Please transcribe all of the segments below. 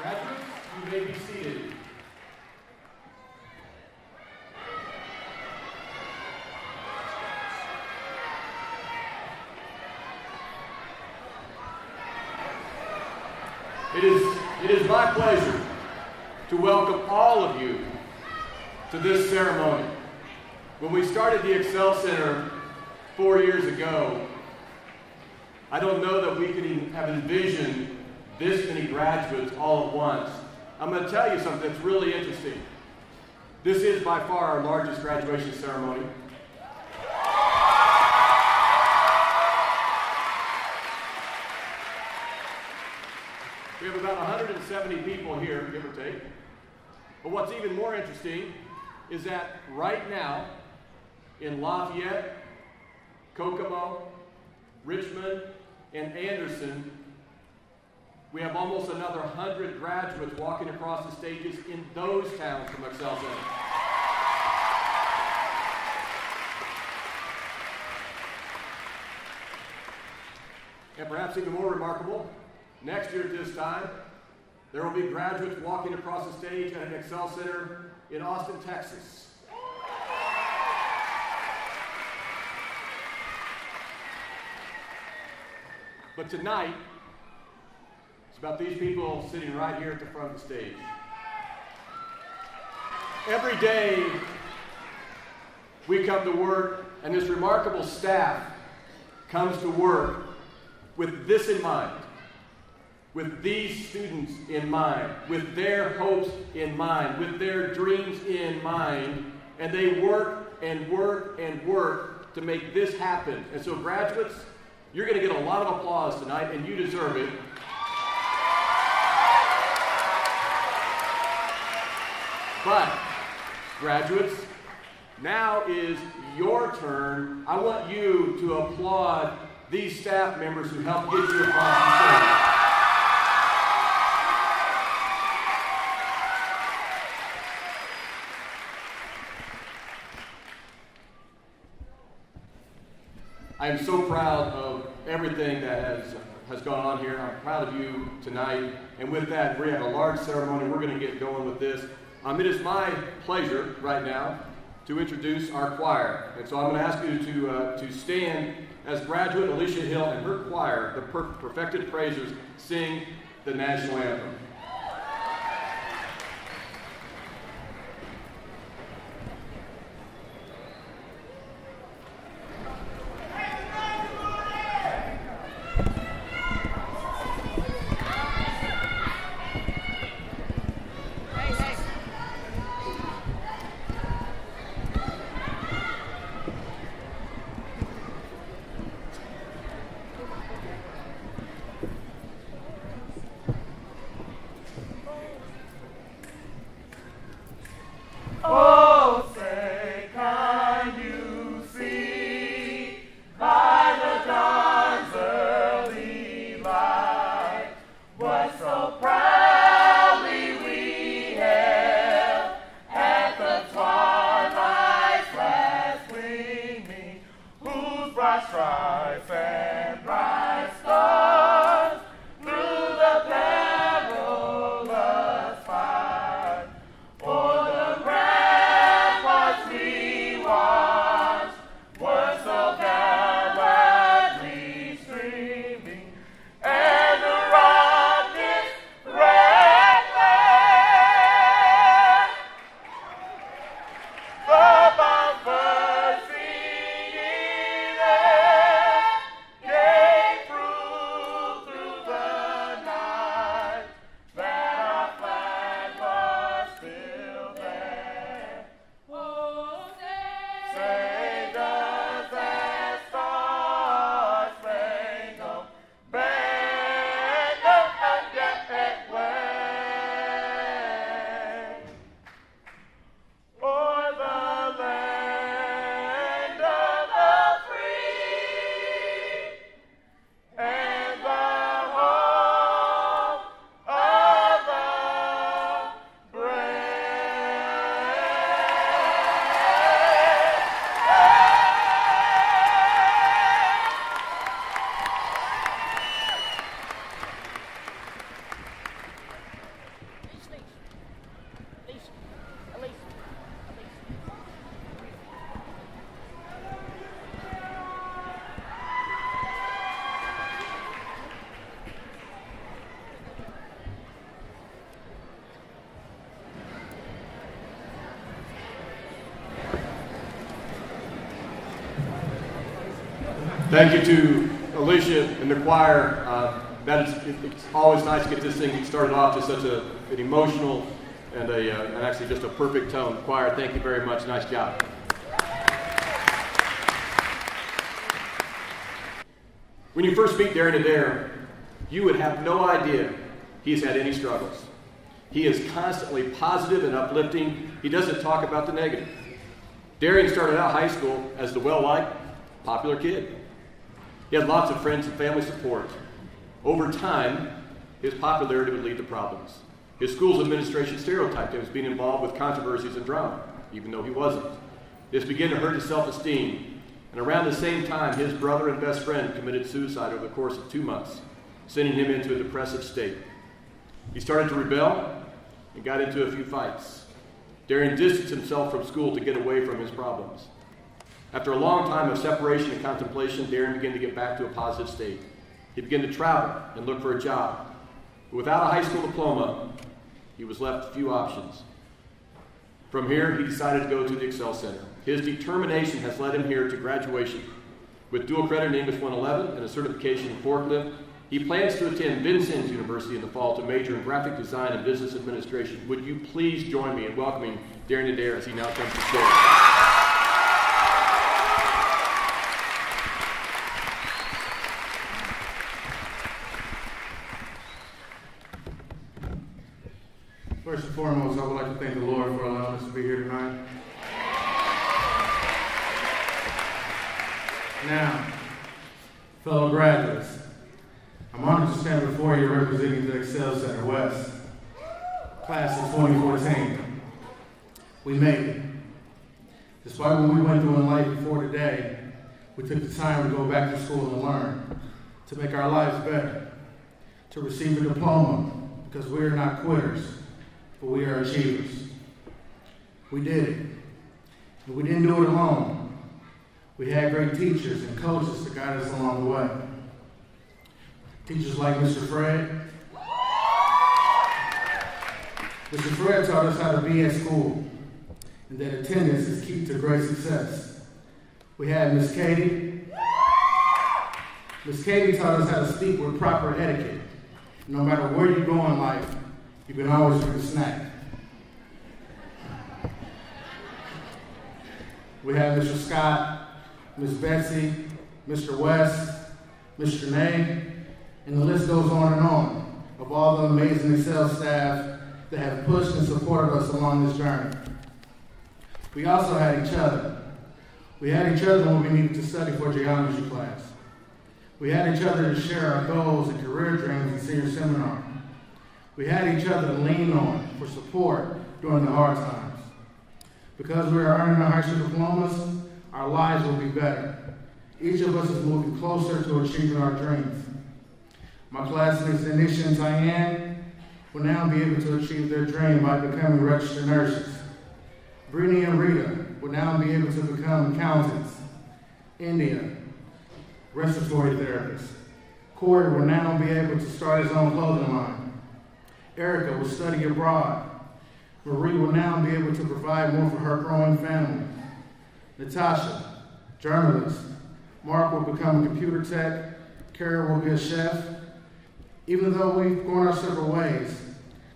Graduates, you may be seated. It is my pleasure to welcome all of you to this ceremony. When we started the Excel Center 4 years ago, I don't know that we could even have envisioned this many graduates all at once. I'm going to tell you something that's really interesting. This is by far our largest graduation ceremony. We have about 170 people here, give or take. But what's even more interesting is that right now, in Lafayette, Kokomo, Richmond, and Anderson, we have almost another 100 graduates walking across the stages in those towns from Excel Center. And perhaps even more remarkable, next year at this time, there will be graduates walking across the stage at an Excel Center in Austin, Texas. But tonight, it's about these people sitting right here at the front of the stage. Every day, we come to work, and this remarkable staff comes to work with this in mind, with these students in mind, with their hopes in mind, with their dreams in mind, and they work and work and work to make this happen. And so graduates, you're going to get a lot of applause tonight, and you deserve it. But, graduates, now is your turn. I want you to applaud these staff members who helped get you across the stage. I am so proud of everything that has gone on here. I'm proud of you tonight. And with that, we have a large ceremony. We're going to get going with this. It is my pleasure right now to introduce our choir. And so I'm going to ask you to stand as graduate Alicia Hill and her choir, the Perfected Praisers, sing the national anthem. Rockets Thank you to Alicia and the choir. It's always nice to get this thing started off to such an emotional and actually just a perfect tone. Choir, thank you very much. Nice job. When you first meet Darian Adair, you would have no idea he's had any struggles. He is constantly positive and uplifting. He doesn't talk about the negative. Darian started out high school as the well-liked, popular kid. He had lots of friends and family support. Over time, his popularity would lead to problems. His school's administration stereotyped him as being involved with controversies and drama, even though he wasn't. This began to hurt his self-esteem, and around the same time, his brother and best friend committed suicide over the course of 2 months, sending him into a depressive state. He started to rebel and got into a few fights. Darian distanced himself from school to get away from his problems. After a long time of separation and contemplation, Darian began to get back to a positive state. He began to travel and look for a job. But without a high school diploma, he was left with few options. From here, he decided to go to the Excel Center. His determination has led him here to graduation. With dual credit in English 111 and a certification in forklift, he plans to attend Vincennes University in the fall to major in graphic design and business administration. Would you please join me in welcoming Darian Adair as he now comes to the stage? First and foremost, I would like to thank the Lord for allowing us to be here tonight. Now, fellow graduates, I'm honored to stand before you representing the Excel Center West, class of 2014. We made it. Despite what we went through in life before today, we took the time to go back to school and learn, to make our lives better, to receive a diploma, because we are not quitters, but we are achievers. We did it. And we didn't do it alone. We had great teachers and coaches to guide us along the way. Teachers like Mr. Fred. Mr. Fred taught us how to be at school, and that attendance is key to great success. We had Miss Katie. Miss Katie taught us how to speak with proper etiquette. No matter where you go in life, you can always bring a snack. We have Mr. Scott, Miss Betsy, Mr. West, Mr. Nay, and the list goes on of all the amazing Excel staff that have pushed and supported us along this journey. We also had each other. We had each other when we needed to study for geometry class. We had each other to share our goals and career dreams in senior seminar. We had each other to lean on for support during the hard times. Because we are earning our high school diplomas, our lives will be better. Each of us is moving closer to achieving our dreams. My classmates, Anisha and Tyann, will now be able to achieve their dream by becoming registered nurses. Brittany and Rita will now be able to become accountants. India, respiratory therapists. Corey will now be able to start his own clothing line. Erica will study abroad. Marie will now be able to provide more for her growing family. Natasha, journalist. Mark will become a computer tech. Kara will be a chef. Even though we've gone our separate ways,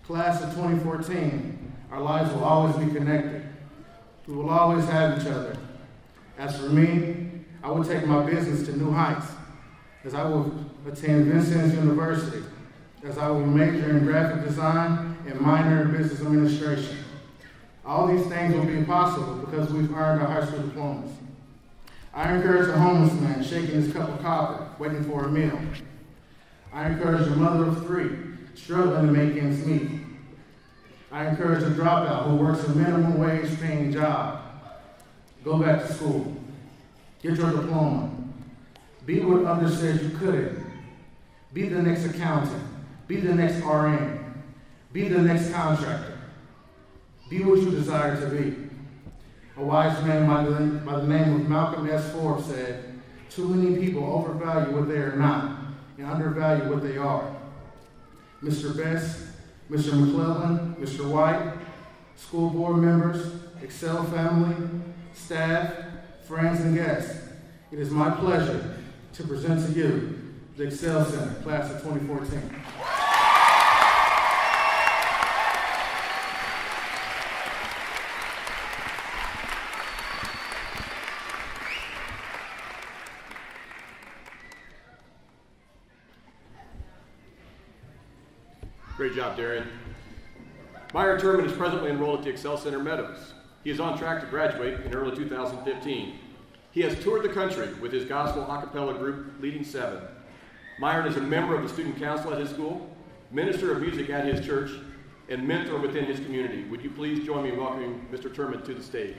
class of 2014, our lives will always be connected. We will always have each other. As for me, I will take my business to new heights, as I will attend Vincennes University, as I will major in graphic design and minor in business administration. All these things will be possible because we've earned our high school diplomas. I encourage a homeless man shaking his cup of copper, waiting for a meal. I encourage a mother of 3 struggling to make ends meet. I encourage a dropout who works a minimum wage paying job. Go back to school. Get your diploma. Be what others said you couldn't. Be the next accountant. Be the next RN. Be the next contractor. Be what you desire to be. A wise man by the name of Malcolm S. Forbes said, "Too many people overvalue what they are not and undervalue what they are." Mr. Best, Mr. McClellan, Mr. White, school board members, Excel family, staff, friends, and guests, it is my pleasure to present to you the Excel Center, class of 2014. Great job, Darian. Myron Turman is presently enrolled at the Excel Center Meadows. He is on track to graduate in early 2015. He has toured the country with his gospel a cappella group, Leading Seven. Myron is a member of the student council at his school, minister of music at his church, and mentor within his community. Would you please join me in welcoming Mr. Turman to the stage?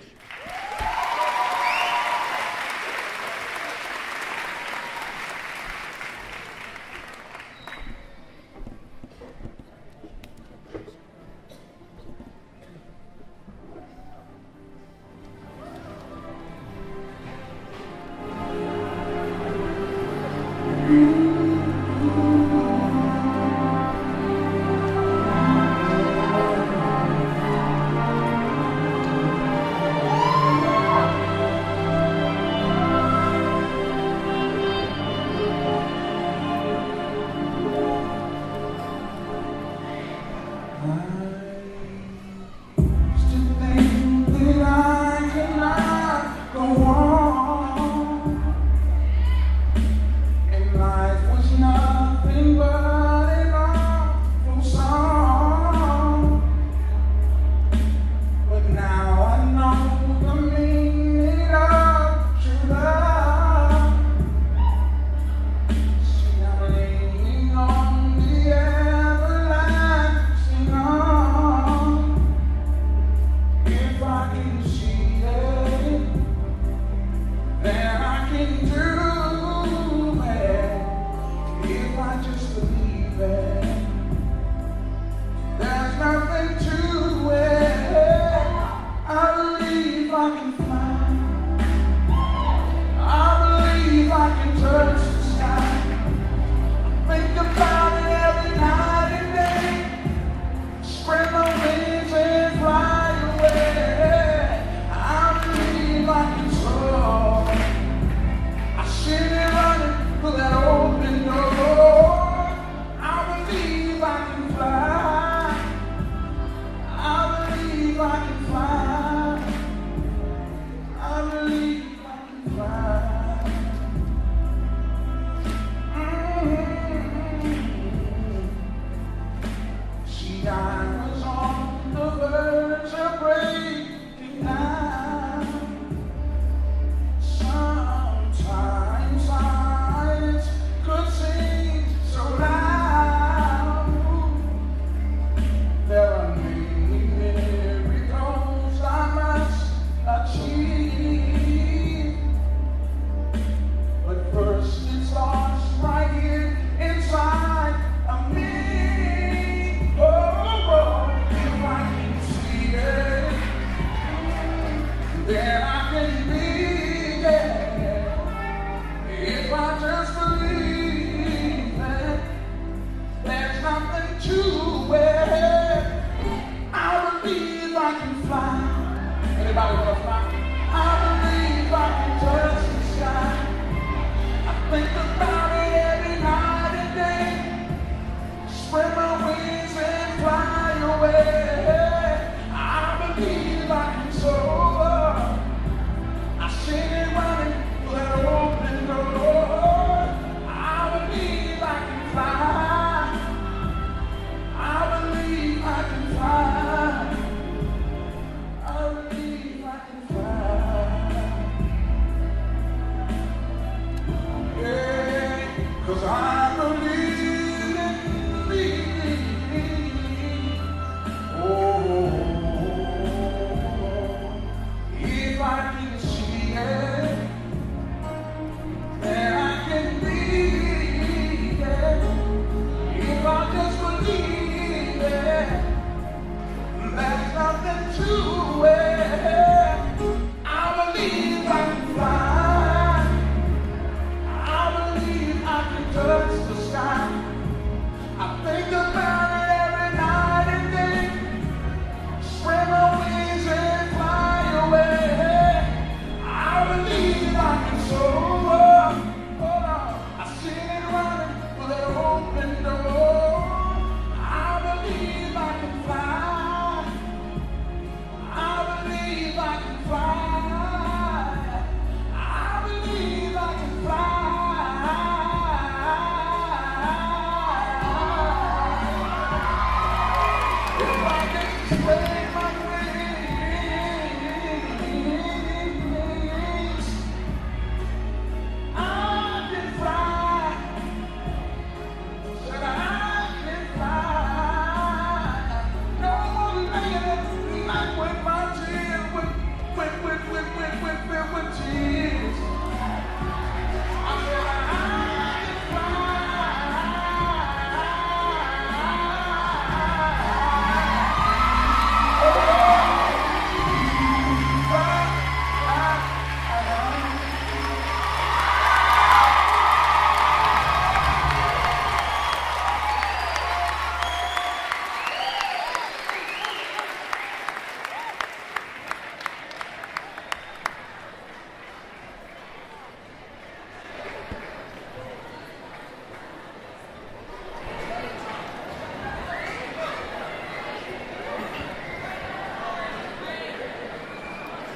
Right here inside of me. Oh,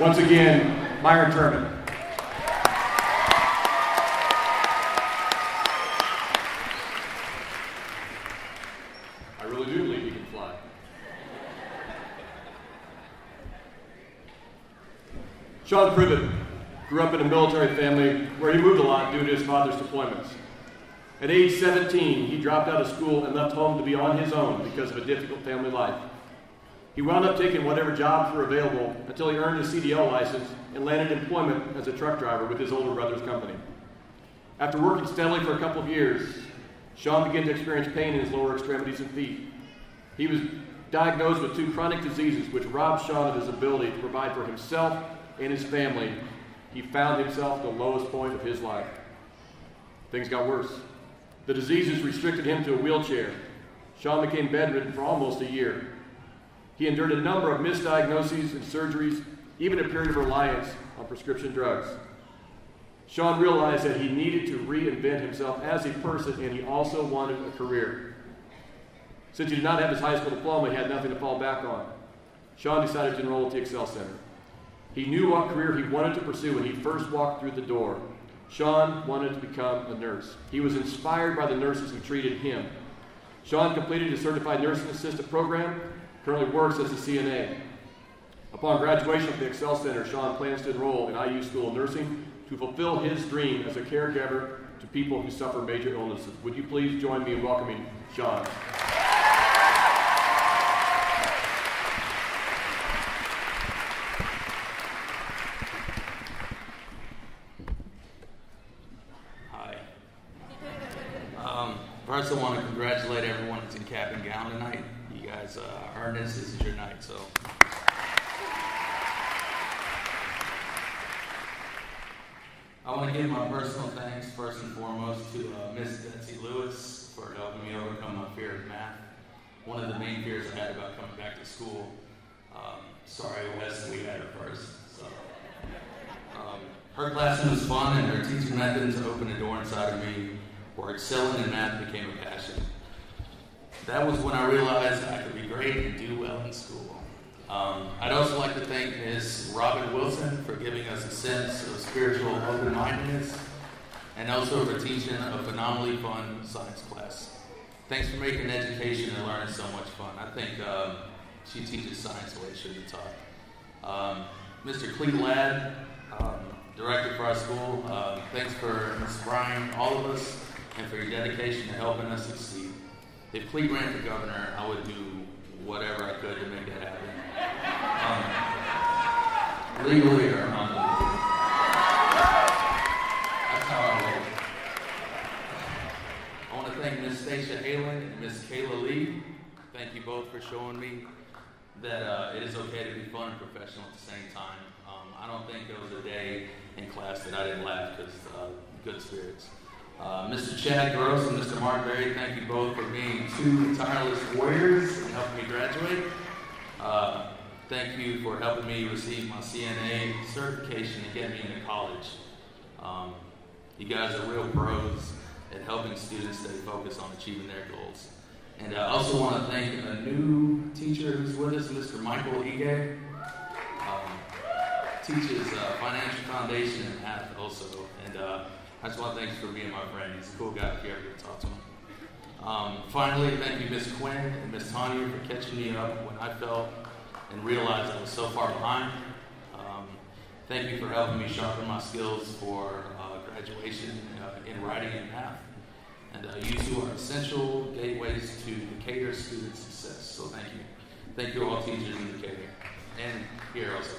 Once again, Myron Turman. I really do believe he can fly. Sean Privet grew up in a military family where he moved a lot due to his father's deployments. At age 17, he dropped out of school and left home to be on his own because of a difficult family life. He wound up taking whatever jobs were available until he earned his CDL license and landed employment as a truck driver with his older brother's company. After working steadily for a couple of years, Sean began to experience pain in his lower extremities and feet. He was diagnosed with 2 chronic diseases which robbed Sean of his ability to provide for himself and his family. He found himself at the lowest point of his life. Things got worse. The diseases restricted him to a wheelchair. Sean became bedridden for almost a year. He endured a number of misdiagnoses and surgeries, even a period of reliance on prescription drugs. Sean realized that he needed to reinvent himself as a person, and he also wanted a career. Since he did not have his high school diploma, he had nothing to fall back on. Sean decided to enroll at the Excel Center. He knew what career he wanted to pursue when he first walked through the door. Sean wanted to become a nurse. He was inspired by the nurses who treated him. Sean completed his certified nursing assistant program, currently works as a CNA. Upon graduation from the Excel Center, Sean plans to enroll in IU School of Nursing to fulfill his dream as a caregiver to people who suffer major illnesses. Would you please join me in welcoming Sean? First, I want to congratulate everyone that's in cap and gown tonight. You guys earned this. This is your night. So, I want to give my personal thanks first and foremost to Miss Betsy Lewis for helping me overcome my fear of math. One of the main fears I had about coming back to school. Sorry, Wes, we had her first. So, her classroom was fun, and her teaching methods opened a door inside of me where excelling in math became a passion. That was when I realized I could be great and do well in school. I'd also like to thank Ms. Robin Wilson for giving us a sense of spiritual open-mindedness and also for teaching a phenomenally fun science class. Thanks for making education and learning so much fun. I think she teaches science the way it should be taught. Mr. Cleet Ladd, director for our school, thanks for inspiring all of us and for your dedication to helping us succeed. If Cleet ran for governor, I would do whatever I could to make that happen. Legally or unlegally. That's how I roll. I want to thank Ms. Stacia Halen and Ms. Kayla Lee. Thank you both for showing me that it is okay to be fun and professional at the same time. I don't think there was a day in class that I didn't laugh because good spirits. Mr. Chad Gross and Mr. Mark Berry, thank you both for being 2 tireless warriors and helping me graduate. Thank you for helping me receive my CNA certification and get me into college. You guys are real pros at helping students stay focused on achieving their goals. And I also want to thank a new teacher who's with us, Mr. Michael Ige. Teaches financial foundation and math also. And I just want to thank you for being my friend. He's a cool guy if you ever get to talk to him. Finally, thank you, Ms. Quinn and Ms. Tanya, for catching me up when I felt and realized I was so far behind. Thank you for helping me sharpen my skills for graduation in writing and math. And you two are essential gateways to Decatur student success. So thank you. Thank you all teachers in Decatur and here also.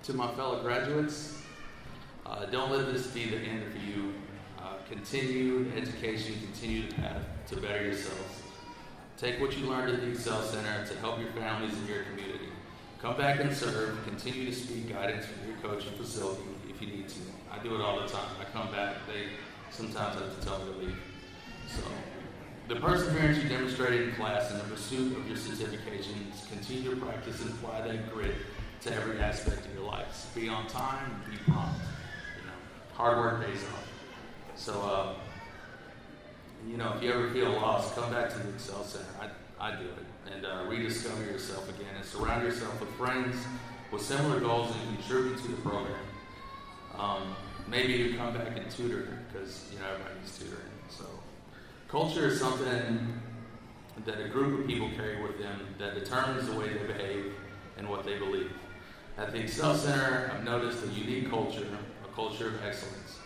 To my fellow graduates, don't let this be the end for you. Continue education, continue the path to better yourselves. Take what you learned at the Excel Center to help your families and your community. Come back and serve. Continue to speak guidance from your coach and facility if you need to. I do it all the time. I come back. They sometimes have to tell me to leave. So, the perseverance you demonstrated in class and the pursuit of your certifications, continue to practice and apply that grit to every aspect of your life. Be on time, be prompt. Hard work pays off. So, if you ever feel lost, come back to the Excel Center. I do it. And rediscover yourself again. And surround yourself with friends with similar goals and contribute to the program. Maybe you come back and tutor, because everybody needs tutoring. So culture is something that a group of people carry with them that determines the way they behave and what they believe. At the Excel Center, I've noticed a unique culture, a culture of excellence.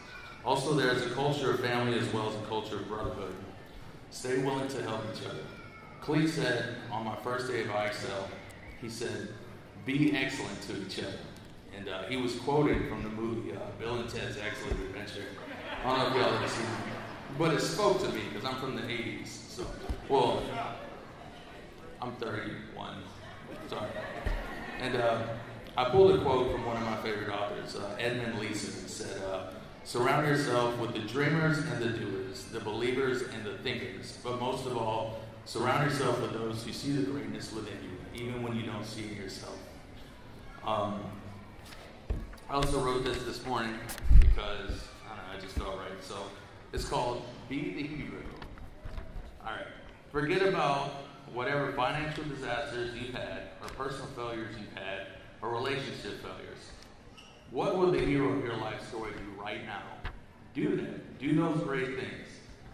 Also, there's a culture of family as well as a culture of brotherhood. Stay willing to help each other. Cleet said on my first day of IXL, he said, "Be excellent to each other." And he was quoted from the movie Bill and Ted's Excellent Adventure. I don't know if y'all ever seen it, but it spoke to me because I'm from the 80s. So, well, I'm 31. Sorry. And I pulled a quote from one of my favorite authors, Edmund Leeson, who said, "Surround yourself with the dreamers and the doers, the believers and the thinkers, but most of all, surround yourself with those who see the greatness within you, even when you don't see it yourself." I also wrote this morning because, I don't know, I just felt right. So it's called Be the Hero. All right. Forget about whatever financial disasters you've had, or personal failures you've had, or relationship failures. What will the hero of your life story do right now? Do that. Do those great things.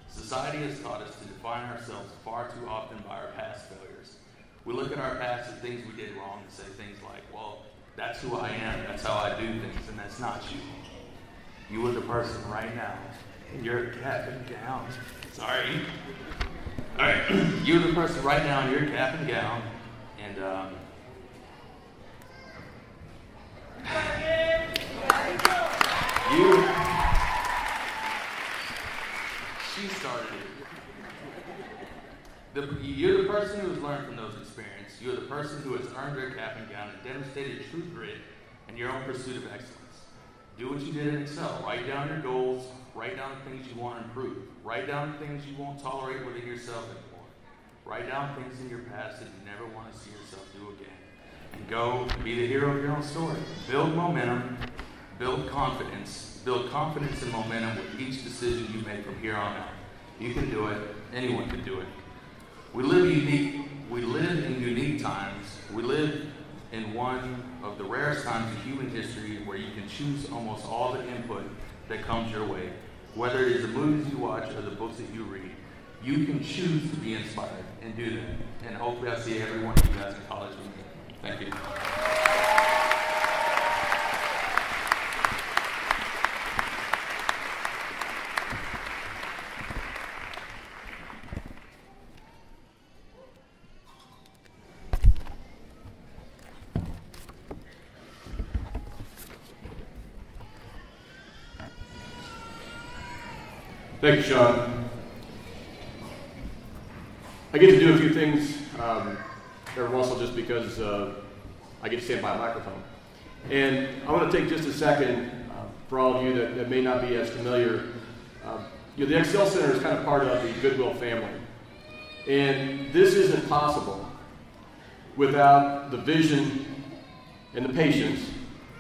Society has taught us to define ourselves far too often by our past failures. We look at our past and things we did wrong and say things like, well, that's who I am, that's how I do things, and that's not you. You are the person right now in your cap and gown. Sorry. All right, you're the person right now in your cap and gown, and she started it. You're the person who has learned from those experiences. You're the person who has earned their cap and gown and demonstrated true grit in your own pursuit of excellence. Do what you did in Excel. Write down your goals. Write down the things you want to improve. Write down the things you won't tolerate within yourself anymore. Write down things in your past that you never want to see yourself do again. And go be the hero of your own story. Build momentum. Build confidence. Build confidence and momentum with each decision you make from here on out. You can do it. Anyone can do it. We live in unique times. We live in one of the rarest times in human history where you can choose almost all the input that comes your way. Whether it is the movies you watch or the books that you read, you can choose to be inspired and do that. And hopefully I'll see every one of you guys in college with me. Thank you. Thank you, Sean. I get to do a few things every once in a while just because I get to stand by a microphone. And I want to take just a second for all of you that may not be as familiar. The Excel Center is kind of part of the Goodwill family. And this isn't possible without the vision and the patience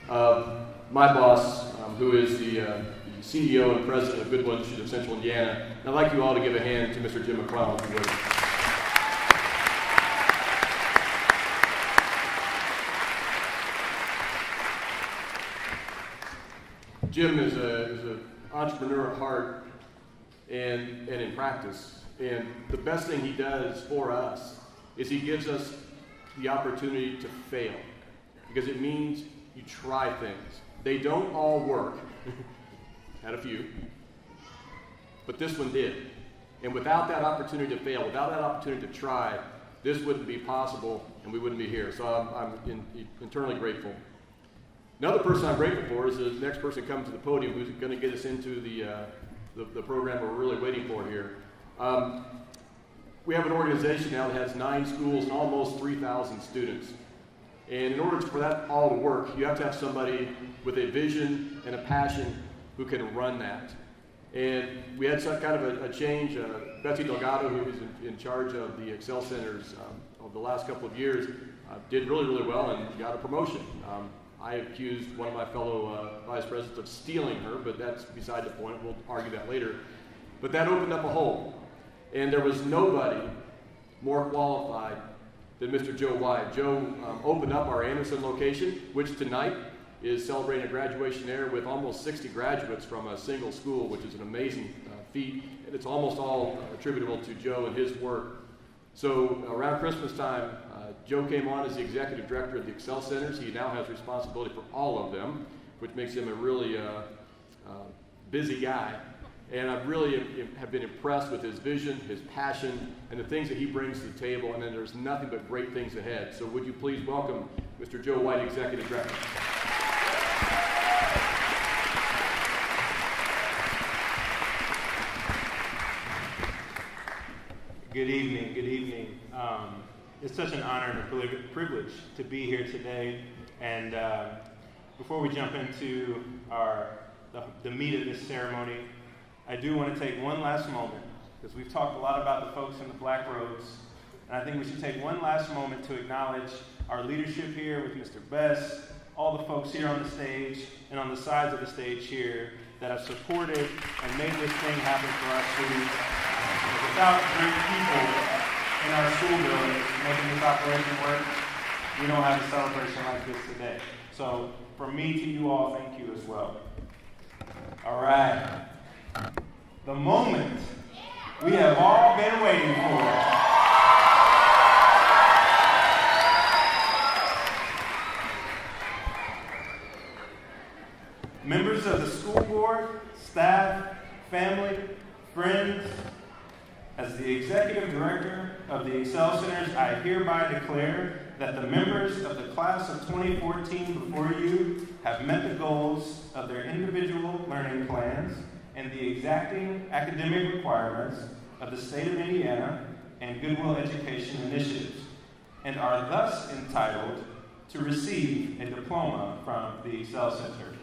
of my boss, who is the CEO and President of Goodwill Institute of Central Indiana. And I'd like you all to give a hand to Mr. Jim McClellan, if you would. Jim is an entrepreneur at heart and in practice. And the best thing he does for us is he gives us the opportunity to fail, because it means you try things. They don't all work. Had a few, but this one did. And without that opportunity to fail, without that opportunity to try, this wouldn't be possible and we wouldn't be here. So I'm internally grateful. Another person I'm grateful for is the next person coming to the podium who's going to get us into the program we're really waiting for here. We have an organization now that has 9 schools and almost 3,000 students. And in order for that all to work, you have to have somebody with a vision and a passion who can run that. And we had some kind of a change. Betsy Delgado, who is in charge of the Excel Centers over the last couple of years, did really, really well and got a promotion. I accused one of my fellow vice presidents of stealing her, but that's beside the point. We'll argue that later. But that opened up a hole. And there was nobody more qualified than Mr. Joe White. Joe opened up our Anderson location, which tonight is celebrating a graduation there with almost 60 graduates from a single school, which is an amazing feat, and it's almost all attributable to Joe and his work. So around Christmas time, Joe came on as the executive director of the Excel Centers. He now has responsibility for all of them, which makes him a really busy guy. And I really have been impressed with his vision, his passion, and the things that he brings to the table, and then there's nothing but great things ahead. So would you please welcome Mr. Joe White, Executive Director. Good evening, good evening. It's such an honor and a privilege to be here today. And before we jump into the meat of this ceremony, I do want to take one last moment, because we've talked a lot about the folks in the black robes, and I think we should take one last moment to acknowledge our leadership here with Mr. Best, all the folks here on the stage and on the sides of the stage here that have supported and made this thing happen for our students. Without great people in our school buildings making this operation work, we don't have a celebration like this today. So from me to you all, thank you as well. All right. The moment we have all been waiting for. Members of the school board, staff, family, friends, as the executive director of the Excel Centers, I hereby declare that the members of the class of 2014 before you have met the goals of their individual learning plans and the exacting academic requirements of the state of Indiana and Goodwill Education initiatives, and are thus entitled to receive a diploma from the Excel Center.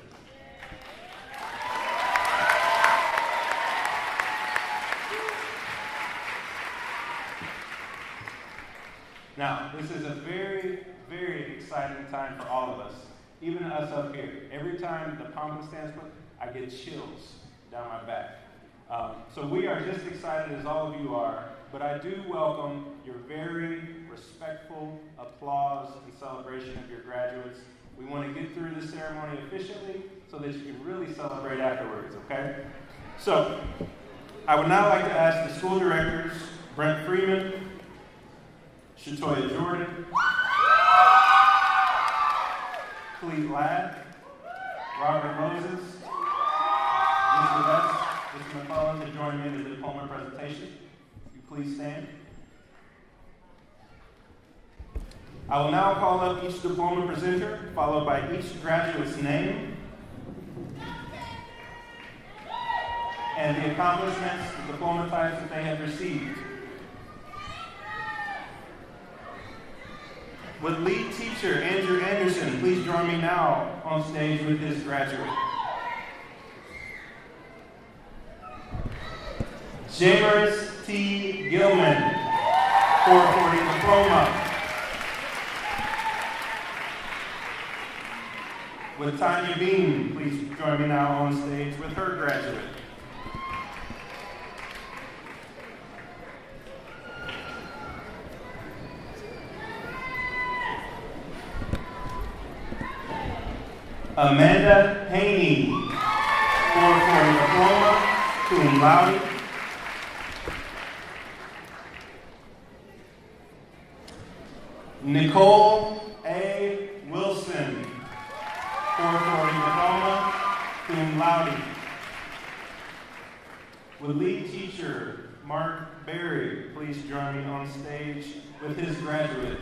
Now, this is a very, very exciting time for all of us, even us up here. Every time the pumpkin stands put, I get chills down my back. So we are just excited as all of you are, but I do welcome your very respectful applause and celebration of your graduates. We want to get through the ceremony efficiently so that you can really celebrate afterwards, okay? So, I would now like to ask the school directors, Brent Freeman, Shatoya Jordan, Cleve Ladd, Robert Moses, Mr. West, Mr. McCullough to join me in the diploma presentation. If you please stand. I will now call up each diploma presenter, followed by each graduate's name and the accomplishments, the diploma types that they have received. Would lead teacher Andrew Anderson please join me now on stage with his graduate? Jameris T. Gilman, 440 diploma. Would Tanya Bean please join me now on stage with her graduate? Amanda Haney, 440 diploma, cum laude. Nicole A. Wilson, 440 diploma, cum laude. Would lead teacher Mark Berry please join me on stage with his graduates?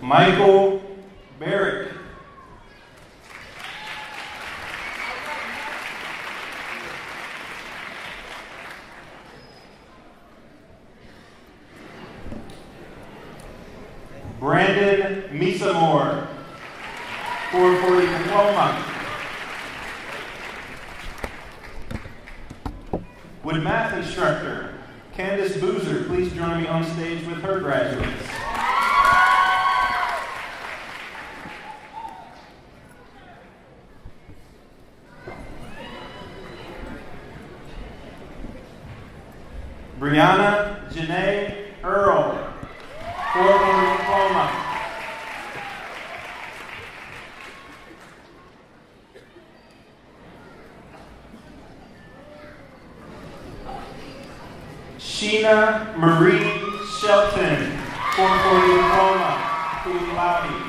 Michael Barrick. Brandon Misamore, 440 diploma. Would math instructor Candace Boozer, please join me on stage with her graduates. Brianna Janae Earl, 4-year diploma. Sheena Marie Shelton, 4-year diploma, cum laude.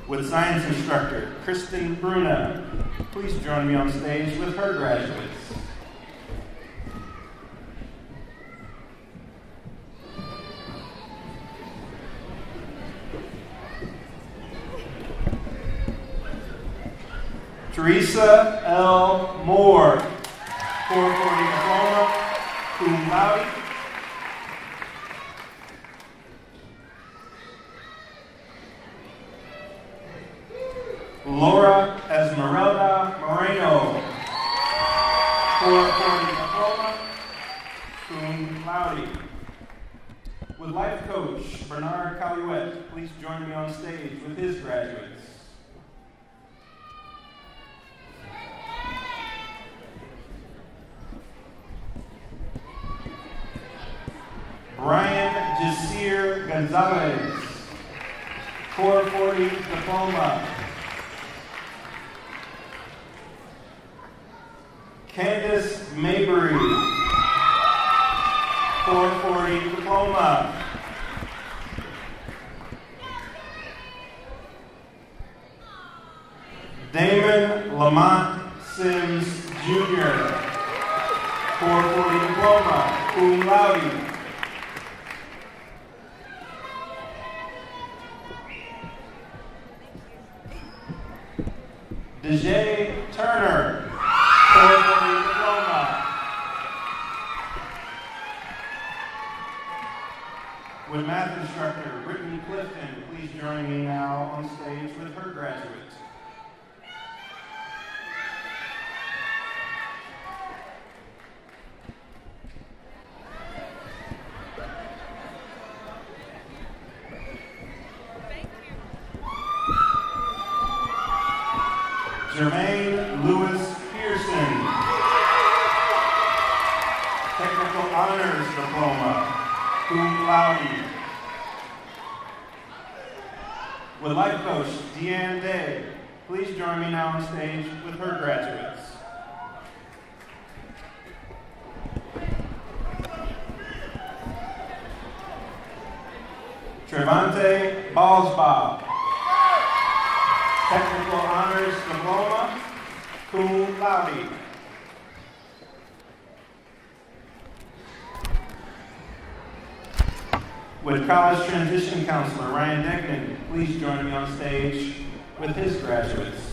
With science instructor Kristen Bruna, please join me on stage with her graduates. Teresa L. Moore, 4-year diploma, cum laude. Laura Esmeralda Moreno, 4-year diploma, cum laude. With life coach Bernard Caluette, please join me on stage with his graduates. Brian Jasir Gonzalez, 4-year diploma. Candace Mabry, 4-year diploma. Damon Lamont Sims Jr., 4-year diploma, cum laude. Dejay Turner, 4-year diploma. With math instructor Brittany Clifton, please join me now on stage with her graduates. Jermaine Lewis Pearson, Technical Honors Diploma, cum laude. With life coach Deanne Day, please join me now on stage with her graduates. Trevante Ballsbaugh, Technical Honors Diploma, cum laude. With College Transition Counselor Ryan Degnan, please join me on stage with his graduates.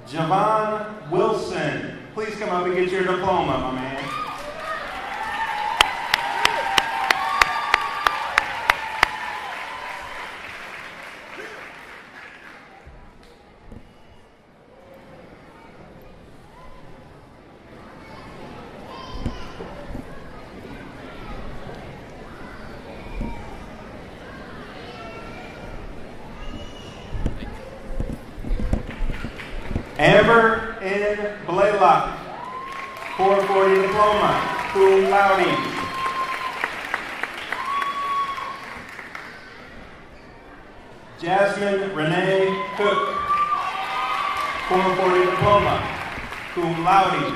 Javon Wilson, please come up and get your diploma, my man. Amber N. Blaylock, 4-year diploma, cum laude. Jasmine Renee Cook, 4-year diploma, cum laude.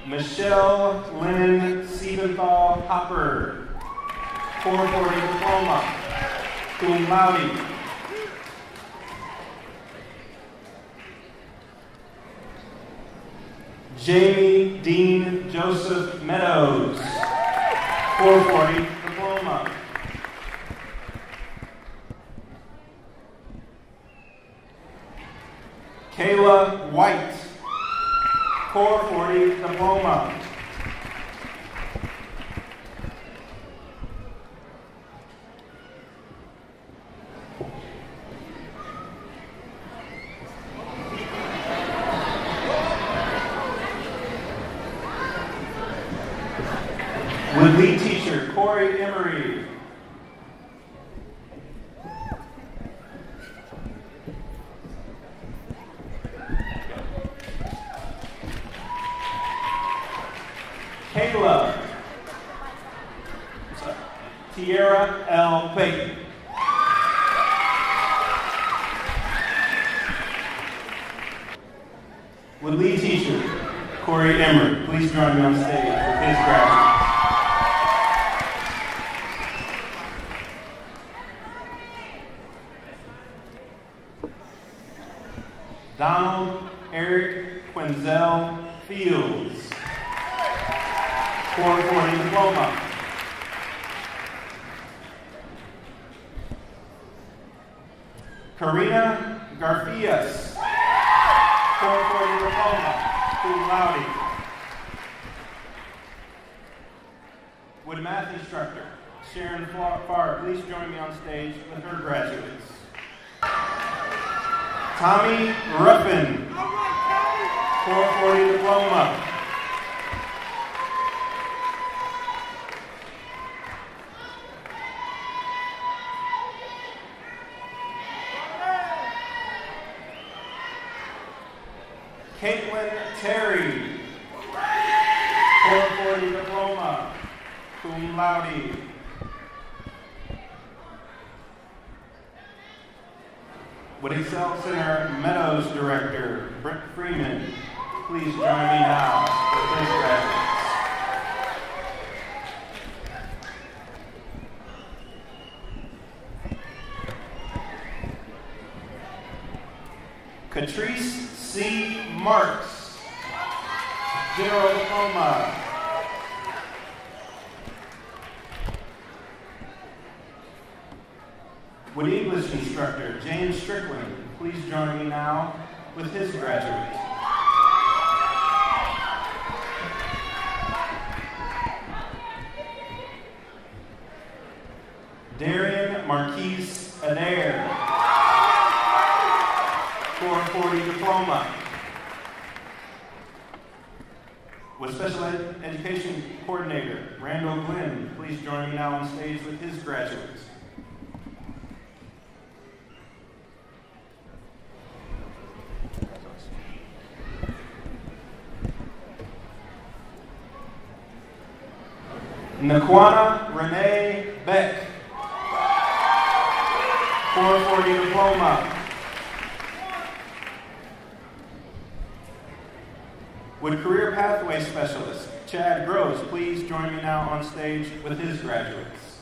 Michelle Lynn Siebenthal Hopper, 4-year diploma, cum laude. Jamie Dean Joseph Meadows, 4-year diploma. Kayla White, Core 40 Diploma. With lead teacher Corey Emery. Kayla Tierra L. Payton. With lead teacher Corey Emery. Please join me on stage with his graduates. Donald Eric Quinzel Fields, Core 40 Diploma. Karina Garfias, Core 40 Diploma, cum laude. Would math instructor Sharon Farr please join me on stage with her graduates. Tommy Ruffin, Core 40 Diploma. Caitlin Terry, Core 40 Diploma, cum laude. Would Excel Center Meadows Director Brent Freeman please join me now with his graduates. Catrice C. Marks, General Diploma. Would English instructor James Strickland please join me now with his graduates. Darian Marquise Adair, Core 40 Diploma. With Special Education Coordinator Randall Glenn, please join me now on stage with his graduates. Naquana Renee Beck, Core 40 Diploma. Would Career Pathway Specialist Chad Gross please join me now on stage with his graduates?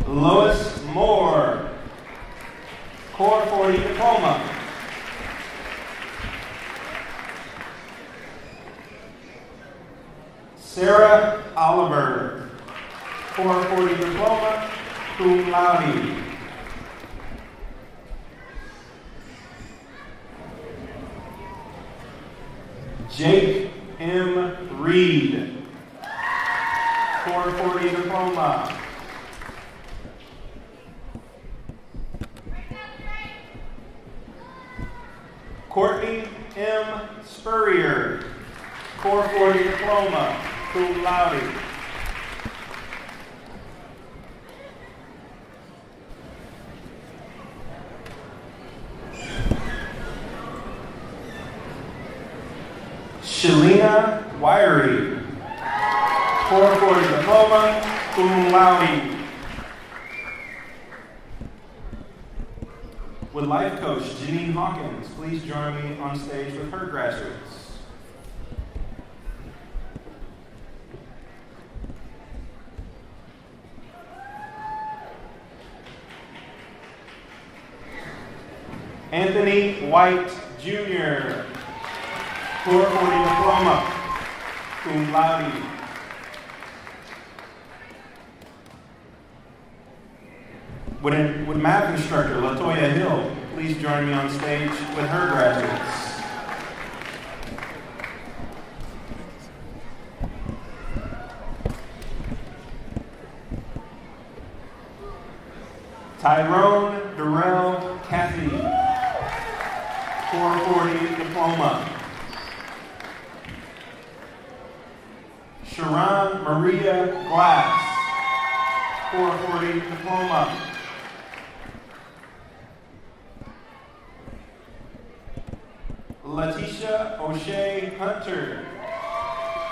Lois Moore, Core 40 Diploma. Sarah Oliver, Core 40 Diploma, cum laude. Jake M. Reed, Core 40 Diploma. Courtney M. Spurrier, Core 40 Diploma, cum laude. Shalina Wiry, Core 40 Diploma, cum laude. Would Life Coach Janine Hawkins please join me on stage with her graduates? Anthony White Jr., Core 40 Diploma, cum laude. Would math instructor Latoya Hill please join me on stage with her graduates? Tyrone Durrell Cathy, 440 diploma. Sharon Maria Glass, 440 diploma. Letitia O'Shea Hunter,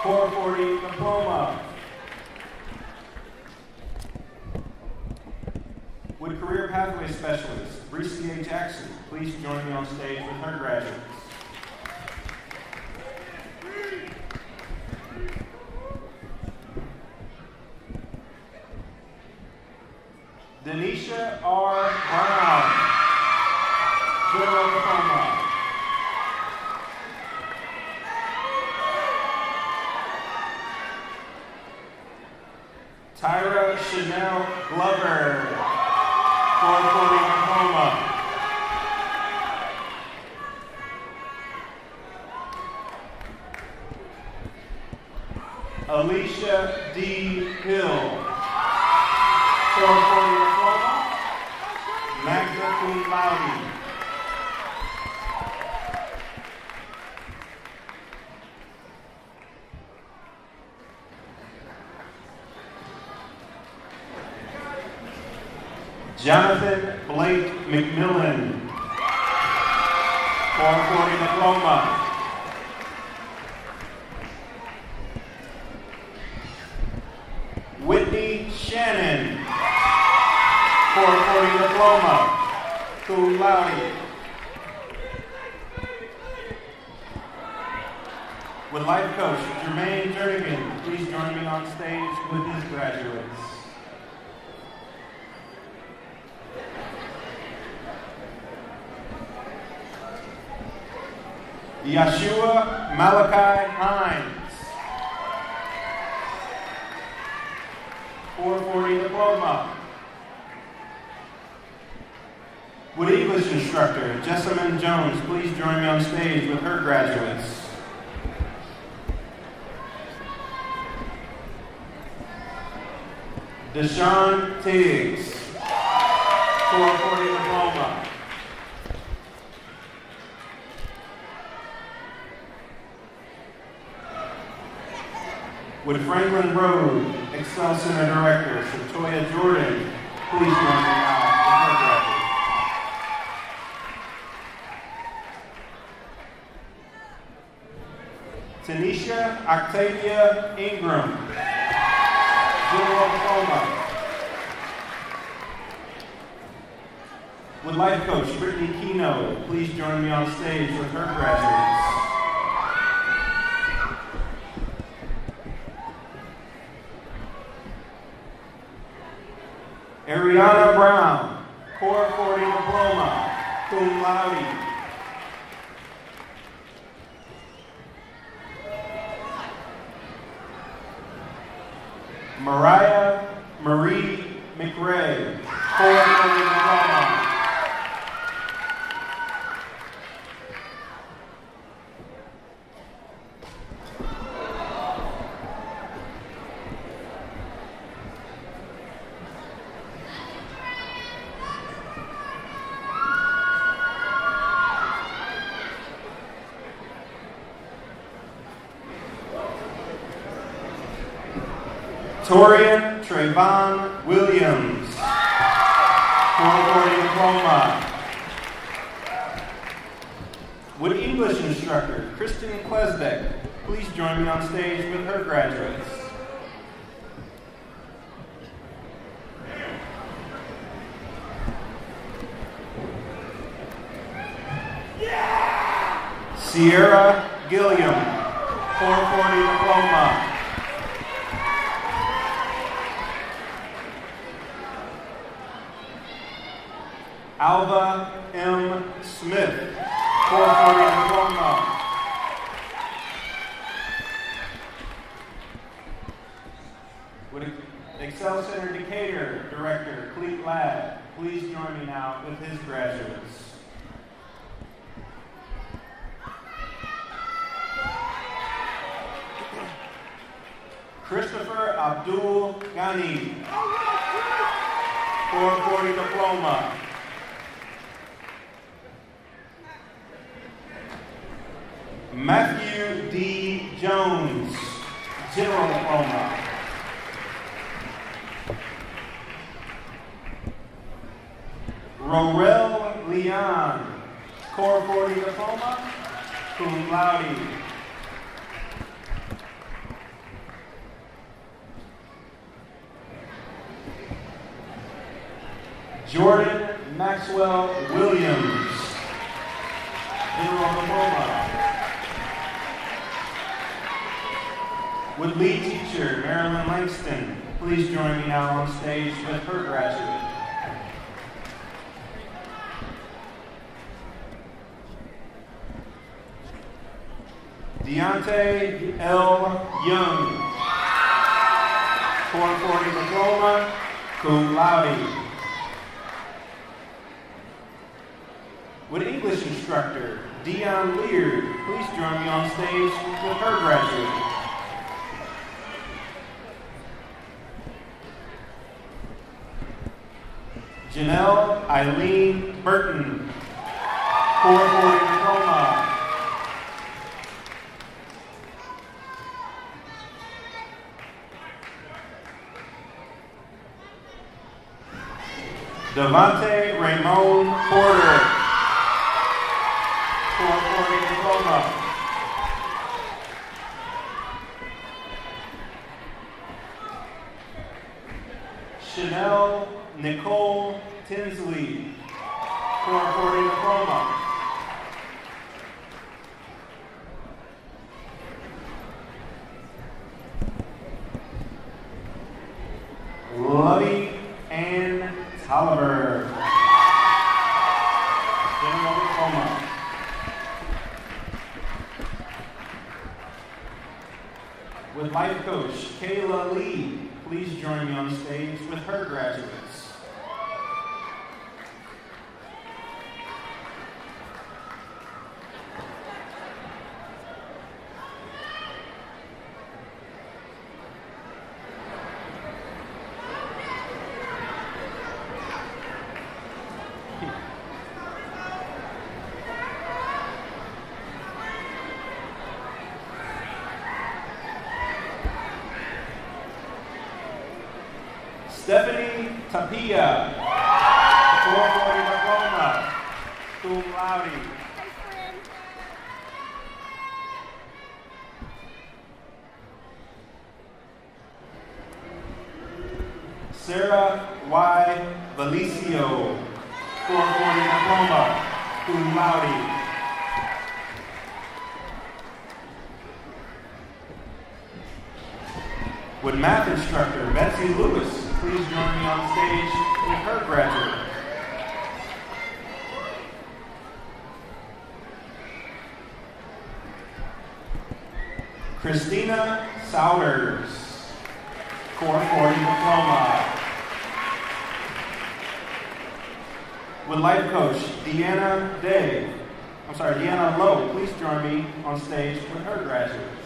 440 diploma. Would Career Pathway Specialist Bricia A. Jackson please join me on stage with her graduates? Denisha R. Brown, general diploma. Tyra Chanel Glover, 440 diploma. Alicia D. Hill, 440 diploma, magna cum laude. Jonathan Blake McMillan, 440 diploma. Whitney Shannon, 440 diploma, cum laude. Would life coach Jermaine Jernigan please join me on stage with his graduates? Yeshua Malachi Hines, 440 diploma. Would English instructor Jessamine Jones please join me on stage with her graduates? Deshaun Tiggs, 440 diploma. Would Franklin Road Excel Center Director Shatoya Jordan please join me now with her graduates? Tanisha Octavia Ingram, general diploma. Would life coach Brittany Keno please join me on stage with her graduates? Ariana Brown, 440 diploma, cum laude. Mariah Marie McRae, 440 diploma. Torian Trayvon Williams, 440 diploma. Would English instructor Kristen Klesbeck please join me on stage with her graduates? Sierra Gilliam, 440 diploma. Alva M. Smith, 440 diploma. Would Excel Center Decatur Director Clete Ladd please join me now with his graduates. Christopher Abdul Ghani, 440 diploma. Matthew D. Jones, general diploma. Rorel Leon, Core 40 diploma, cum laude. Jordan Maxwell Williams, general diploma. Would lead teacher Marilyn Langston please join me now on stage with her graduate. Deontay L. Young, 440 diploma, cum laude. Would English instructor Dion Leard please join me on stage with her graduate. Janelle Eileen Burton, 440 diploma. Devontae Ramon Porter, 440 diploma. Chanel Nicole Tinsley, 440 diploma. Lovey Ann Tolliver, general diploma. With life coach Kayla Lee, please join me on stage with her graduates. Stephanie Tapia, 440 diploma, cum laude. Sarah Y. Valicio, 440 diploma, cum laude. Would math instructor Betsy Lewis please join me on stage with her graduate. Christina Souders, Core 40 diploma. Would life coach Deanna Lowe please join me on stage with her graduates.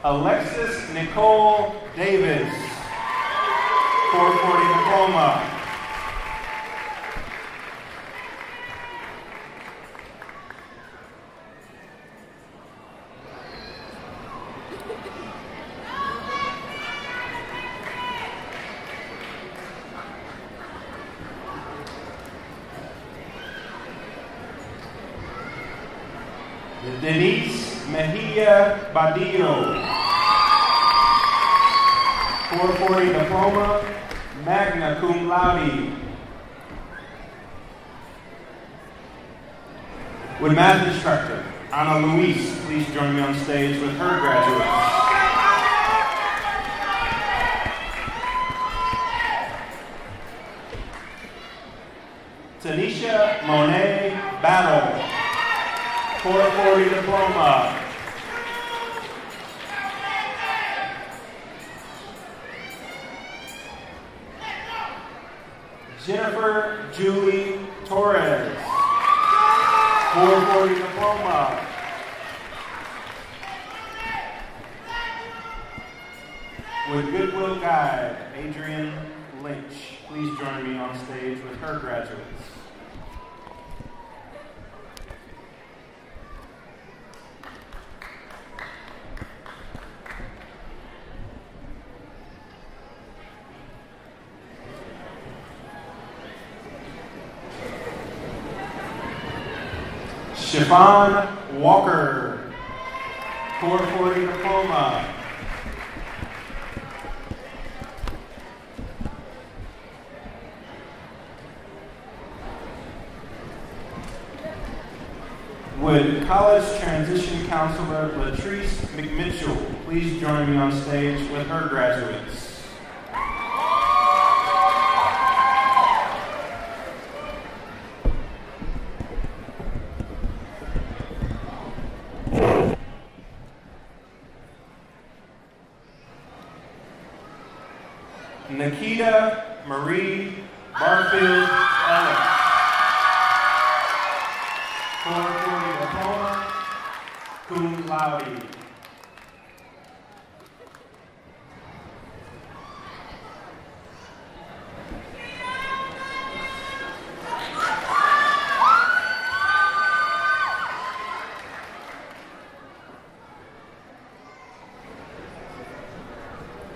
Alexis Nicole Davis, 440 diploma. Denise Mejia Badillo, 440 diploma, magna cum laude. Would math instructor Ana Luis please join me on stage with her graduates. Tanisha Monet Battle, 440 diploma. Julie Torres, 440 diploma. With Goodwill Guide, Adrian Lynch. Please join me on stage with her graduates. Siobhan Walker, 440 diploma. Would College Transition Counselor Latrice McMitchell please join me on stage with her graduates? Nikita Marie Barfield Ellis, 440 diploma, cum laude.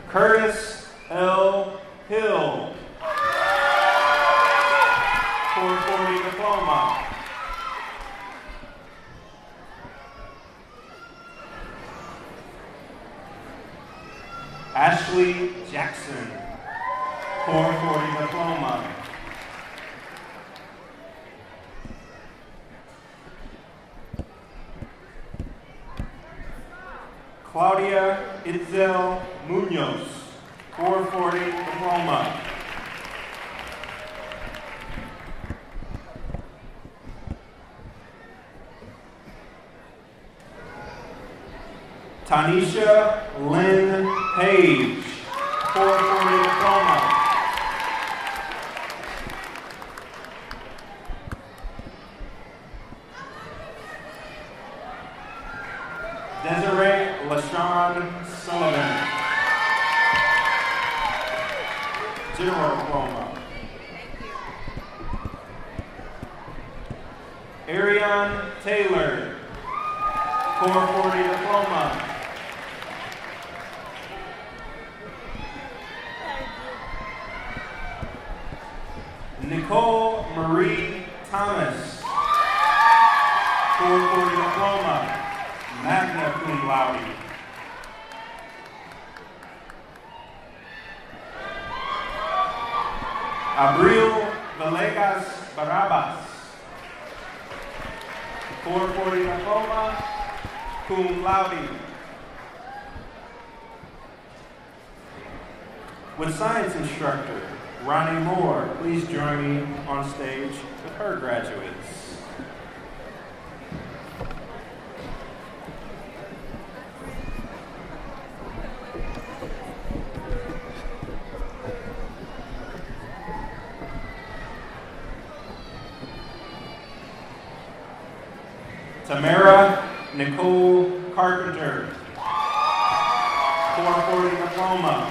Curtis L. Hill, 440 diploma. Ashley Jackson, 440 diploma. Claudia Itzel Munoz, 440 diploma. Tanisha Lynn Page, 440 diploma. Desiree LaShawn Sullivan, general diploma. Ariane Taylor, 440 diploma. Nicole Marie Thomas, 440 diploma, magna cum laude. Abril Villegas Barabas, 440 diploma, cum laude. With science instructor Ronnie Moore, please join me on stage with her graduates. Tamara Nicole Carpenter, 440 diploma.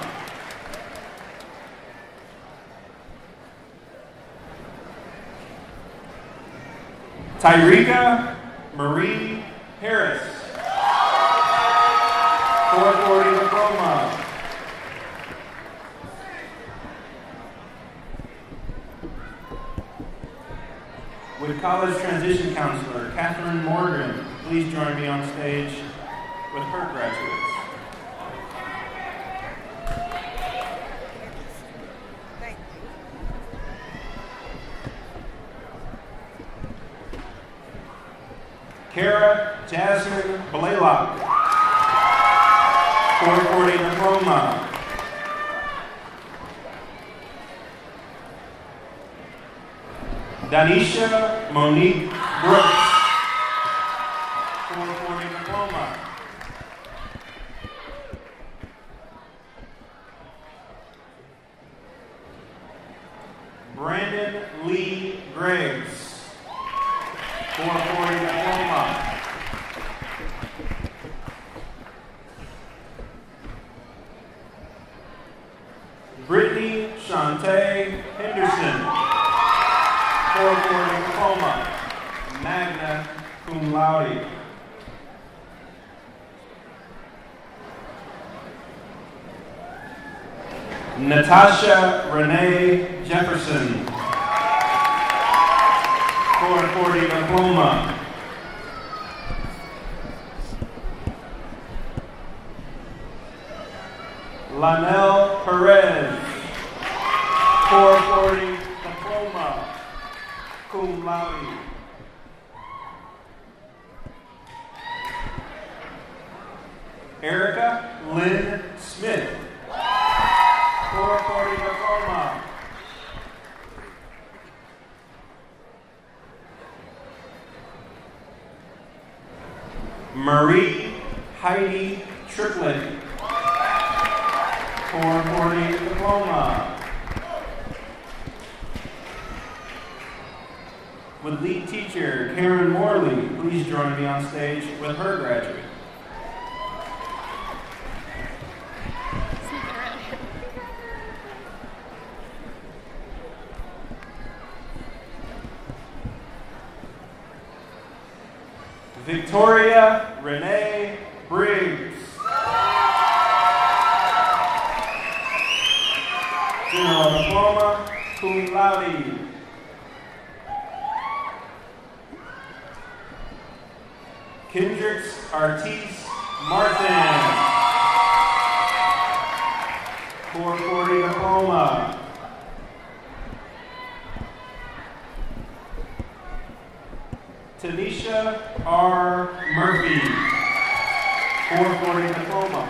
Tyreka Marie Harris, 440 diploma. With College Transition Counselor Catherine Morgan, please join me on stage with her graduates. Kara Jasmine Blaylock, 440 diploma. Danisha Monique Brooks, 440 diploma. Brandon Lee Brittany Shantae Henderson, 440 diploma, magna cum laude. Natasha Renee Jefferson, 440 diploma. Lanel Perez, 440 diploma, cum laude. Erica Lynn Smith, 440 diploma. Marie Heidi Triplett, 440 diploma. With lead teacher Karen Morley, please join me on stage with her graduate. Victoria Renee Briggs, general diploma, cum laude. Kendricks Artis Martin, 440 diploma. Tanisha R. Murphy, 440 diploma.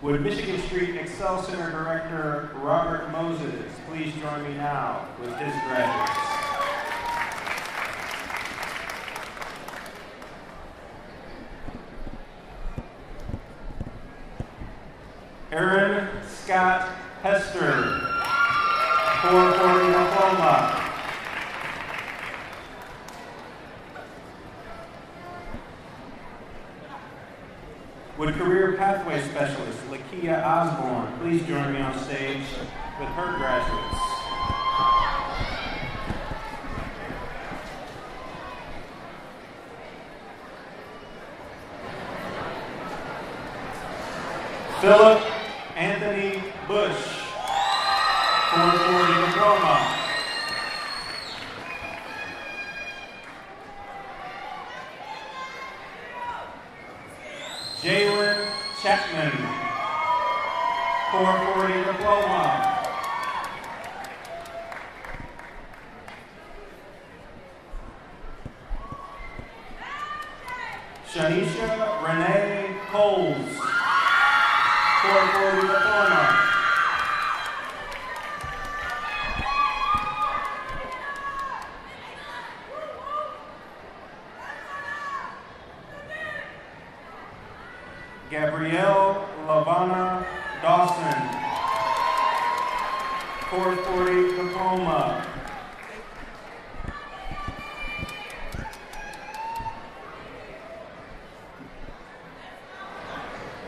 Would Michigan Street Excel Center Director Robert Moses please join me now with his graduates? Aaron Scott Hester, 440 diploma. Would Career Pathway Specialist Lakia Osborne please join me on stage with her graduates? Philip Anthony Bush, 440 diploma. Jalen Chapman, 440 diploma. Shanisha Renee Coles, 440 diploma. Gabrielle Lavana Dawson, 440 diploma.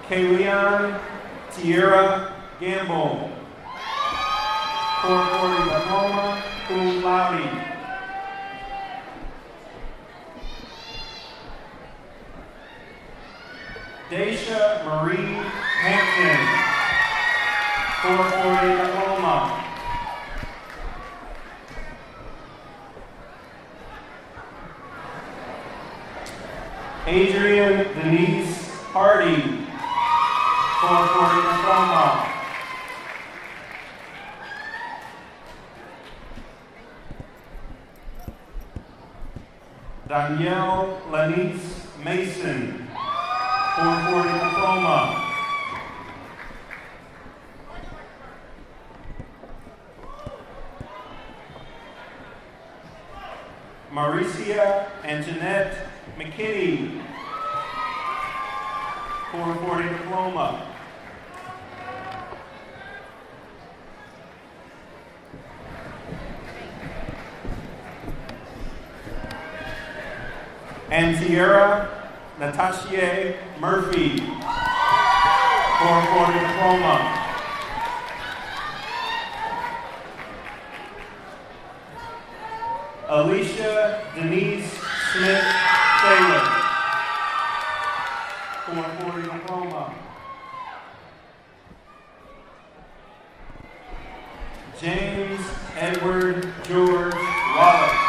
Kayleon Tierra Gamble, 440 diploma, cum laude. Daisha Marie Hampton, 440 diploma. Adrian Denise Hardy, 440 diploma. Danielle Lanice Mason, 440 diploma. Maricia Anjanette McKinney, 440 diploma. And Tierra Natasha Murphy, 440 diploma. Alicia Denise Smith Taylor, 440 diploma. James Edward George Wallace,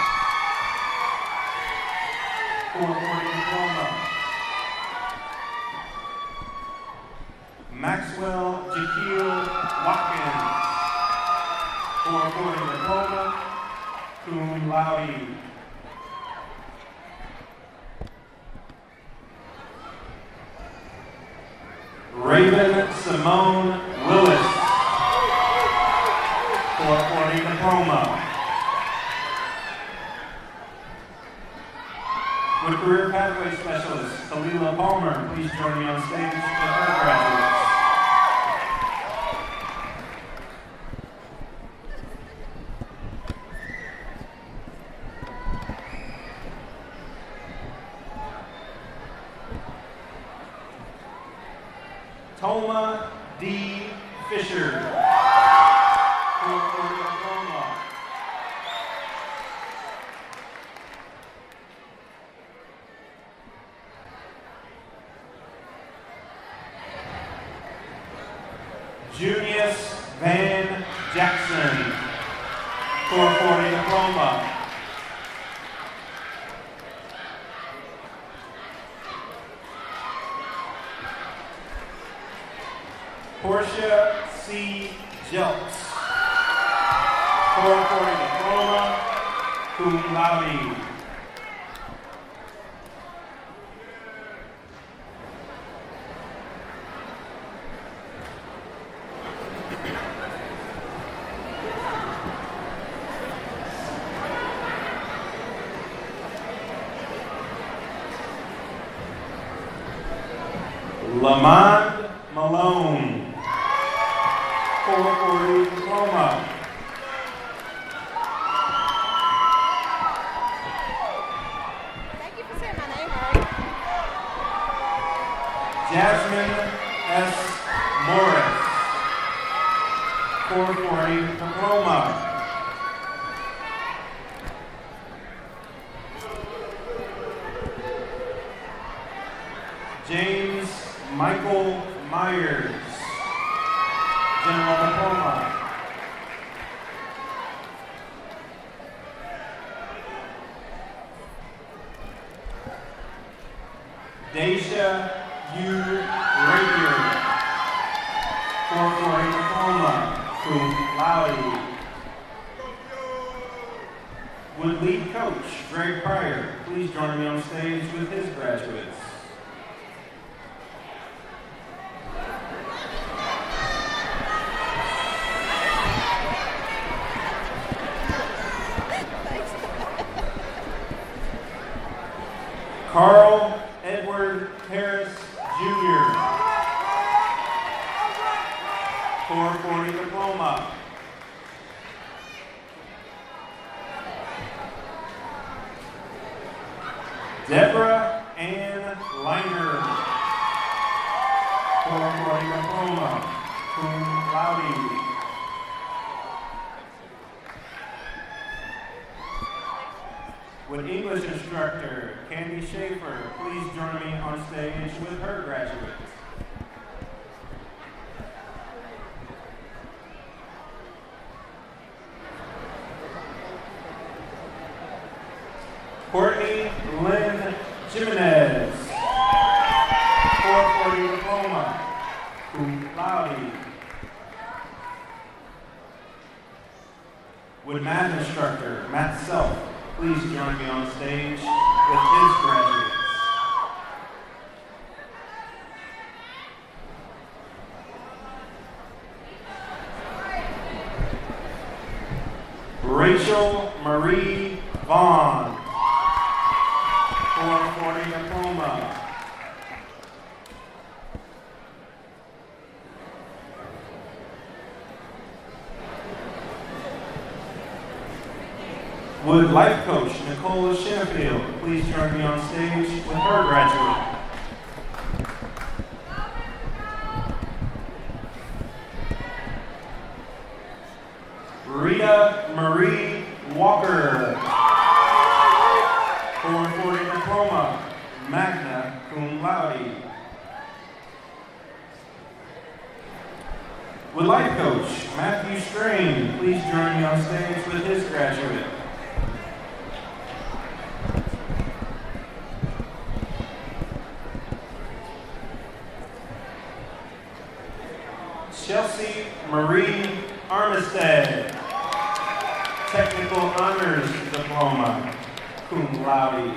440 diploma. Maxwell Jaquil Watkins, 440 diploma, cum laude. Raven Simone Willis, 440 diploma. With Career Pathway Specialist Kalila Palmer, please join me on stage with her graduates. Toma D. Fisher, 440 diploma. Junius Van Jackson, 440 diploma. Portia C. Jelks, 440 diploma, cum laude. Lamond Malone, 440 diploma. Thank you for saying my name right. Jasmine S. Morris, 440 diploma. James Michael Myers, general diploma. Daisha U. Rapier, 440 diploma, cum laude. Would lead coach Greg Pryor please join me on stage with his graduates? Carl Edward Harris Jr., 440 diploma. Deborah Ann Langer, 440 diploma, cum laude. Would English instructor Candy Schaefer please join me on stage with her graduates? Courtney Lynn Jimenez, 440 diploma, cum laude. Would math instructor Matt Self please join me on stage with his graduates? Rachel Marie Vaughn, 440 diploma. Would life coach Nicole Shanfield please join me on stage with her graduate? diploma, magna cum laude. With life coach Matthew Strain, please join me on stage with his graduate. Chelsea Marie Armistead, technical honors diploma, cum laude.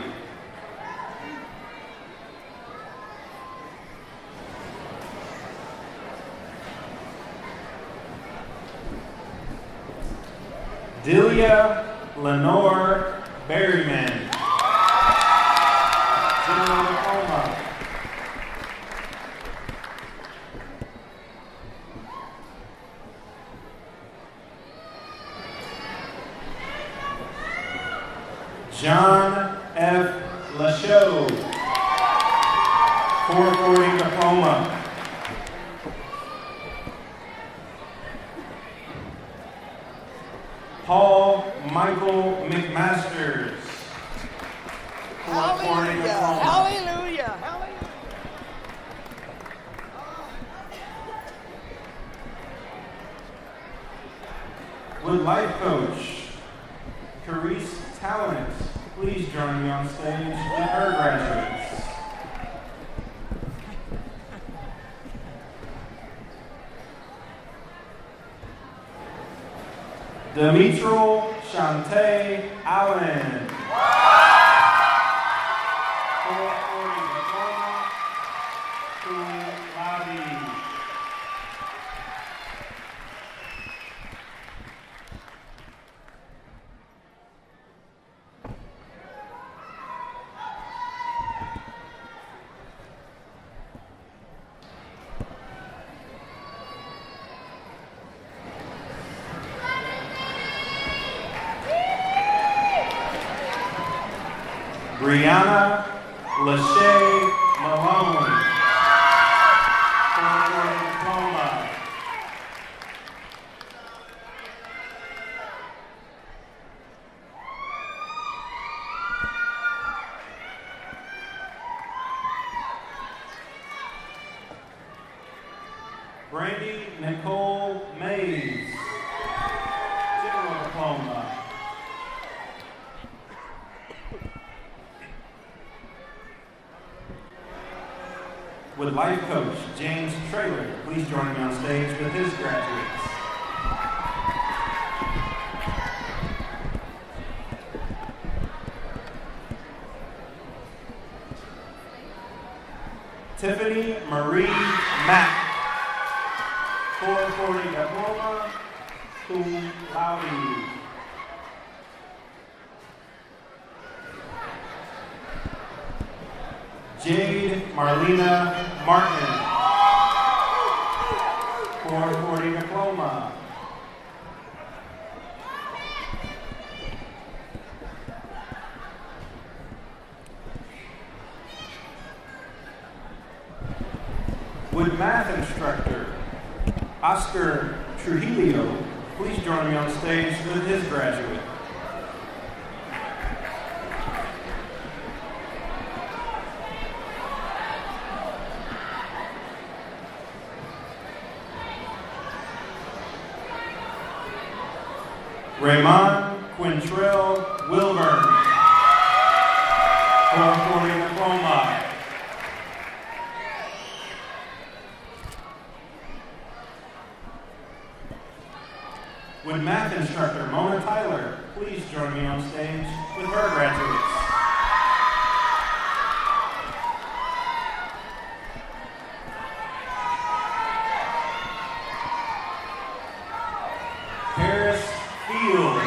Delia Lenore Berryman, general diploma. John F. Lachaud, 440 diploma. Paul Michael McMasters, 440 diploma. Hallelujah. Hallelujah. With life coach Carice Talent, please join me on stage with her graduates. Demetral Shantae Allen, 440 diploma, cum laude. Brianna Lachey Malone, 440 diploma. Brandy Nicole Mays, general diploma. With life coach James Traylor, please join me on stage with his graduates. Tiffany Marie Mack, 440 diploma, cum laude. Jade Marlena Martin, 440 diploma. Would math instructor Oscar Trujillo please join me on stage with his graduate? Raymond Quintrell Wilburn, 440 diploma. Would math instructor Mona Tyler please join me on stage with her graduates? Paris Fields,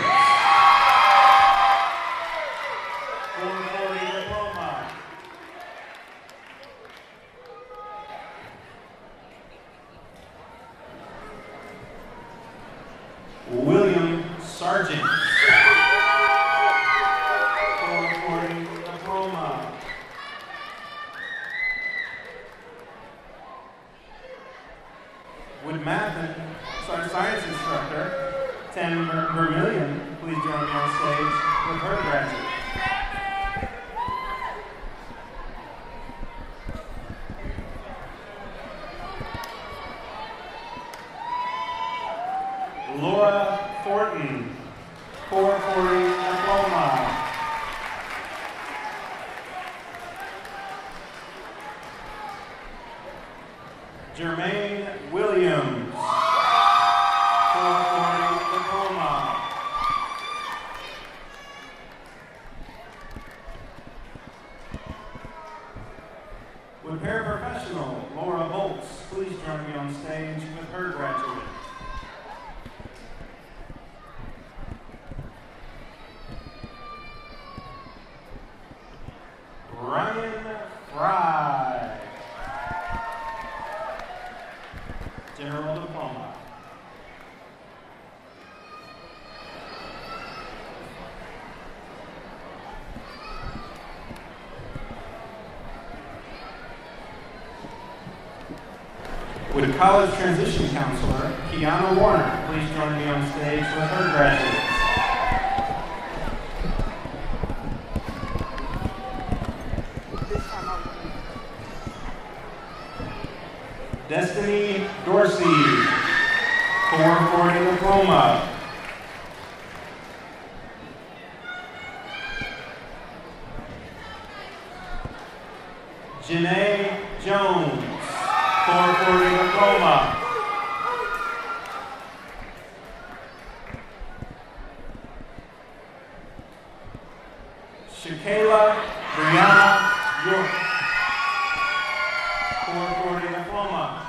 440 diploma. William Sargent, 440 diploma. Would science instructor Tim Vermillion please join me on stage with her graduate? Horton, 440 diploma. Jermaine Williams, 440 diploma. Would paraprofessional Laura Bolts please join me on stage with her graduate? Ryan Fry, general diploma. Would college transition counselor Kiana Warner please join me on stage with her graduates? Destiny Dorsey, 440 diploma. Janae Jones, 440 diploma. Shakayla Brianna York, 440 diploma.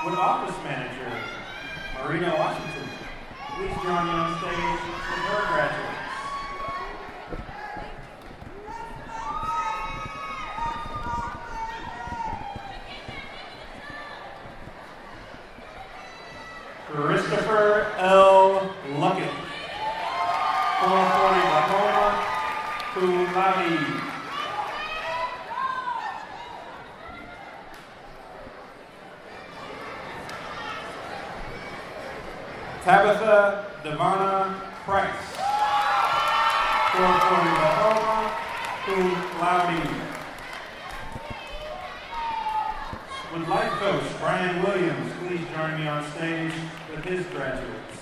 Would office manager Marina Washington please join me on stage with her graduates? Christopher L. Luckett, 440 diploma, cum laude. Tabitha Devonna Price, 440 diploma, cum laude. Would life coach Brian Williams please join me on stage with his graduates?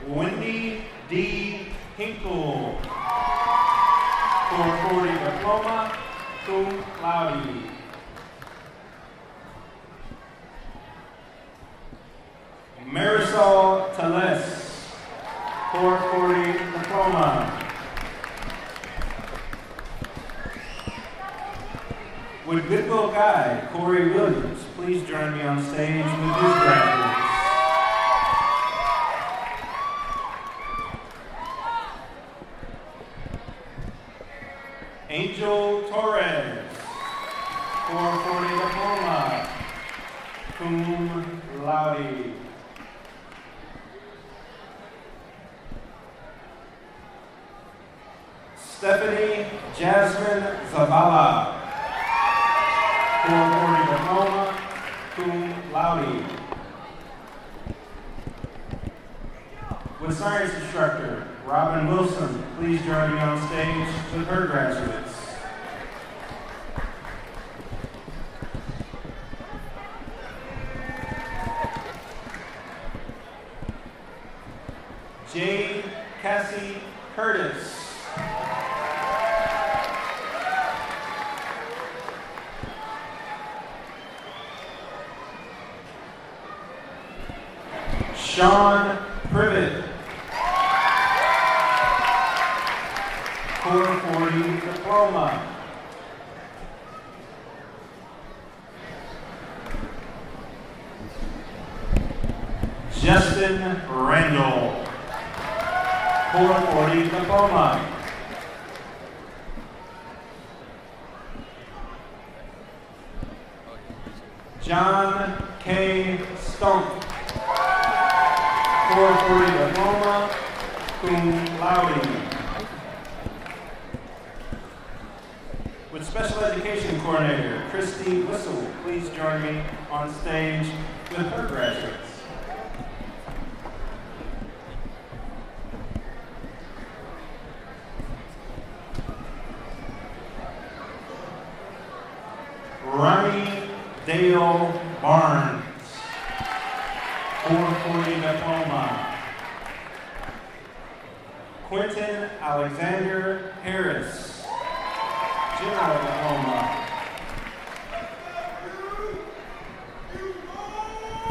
Wendy D. Hinkle, 440 diploma, cum laude. Marisol Teles, 440 diploma. Would Goodwill guide Corey Williams please join me on stage with his graduates? Angel Torres, 440 diploma, cum laude. Stephanie Jasmine Zavala, 440 diploma, cum laude. Would science instructor Robin Wilson please join me on stage with her graduates? Jade Cassie Curtis, Sean Privet, 440 diploma. Justin Randall, 440 diploma. John K. Stump, 440 diploma, cum laude. Would special education coordinator Christy Whistle please join me on stage with her graduates? Barnes, 440 diploma. Quentin Alexander Harris, general diploma.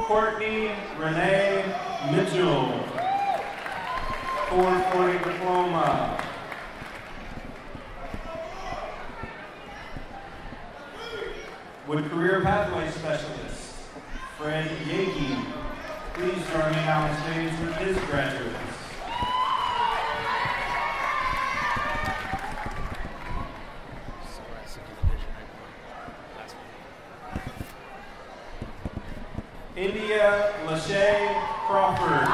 Courtney Renee Mitchell, 440 diploma. With career pathway specialist, Fred Yagey, please join me now on stage with his graduates. India Lachey Crawford.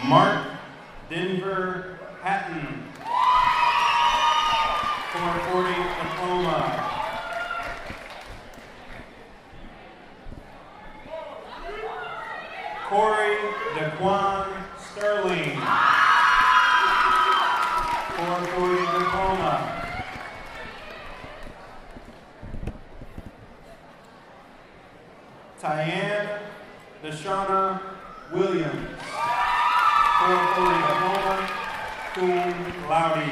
Mark Denver Hatton, 440 diploma. Corey DeQuan Sterling, 440 diploma. Tyann Deshauna Williams, 440 diploma, cum laude.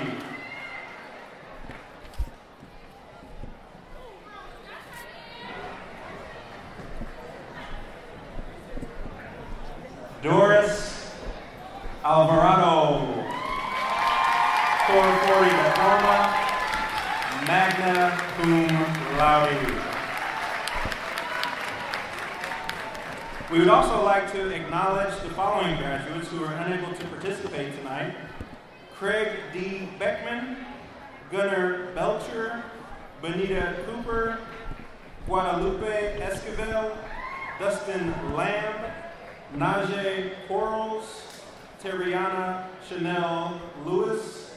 Doris Alvarado, 440 diploma, magna cum laude. We would also like to acknowledge the following graduates who are unable to participate tonight: Craig D. Beckman, Gunnar Belcher, Benita Cooper, Guadalupe Esquivel, Dustin Lamb, Najee Quarles, Terriana Chanel Lewis,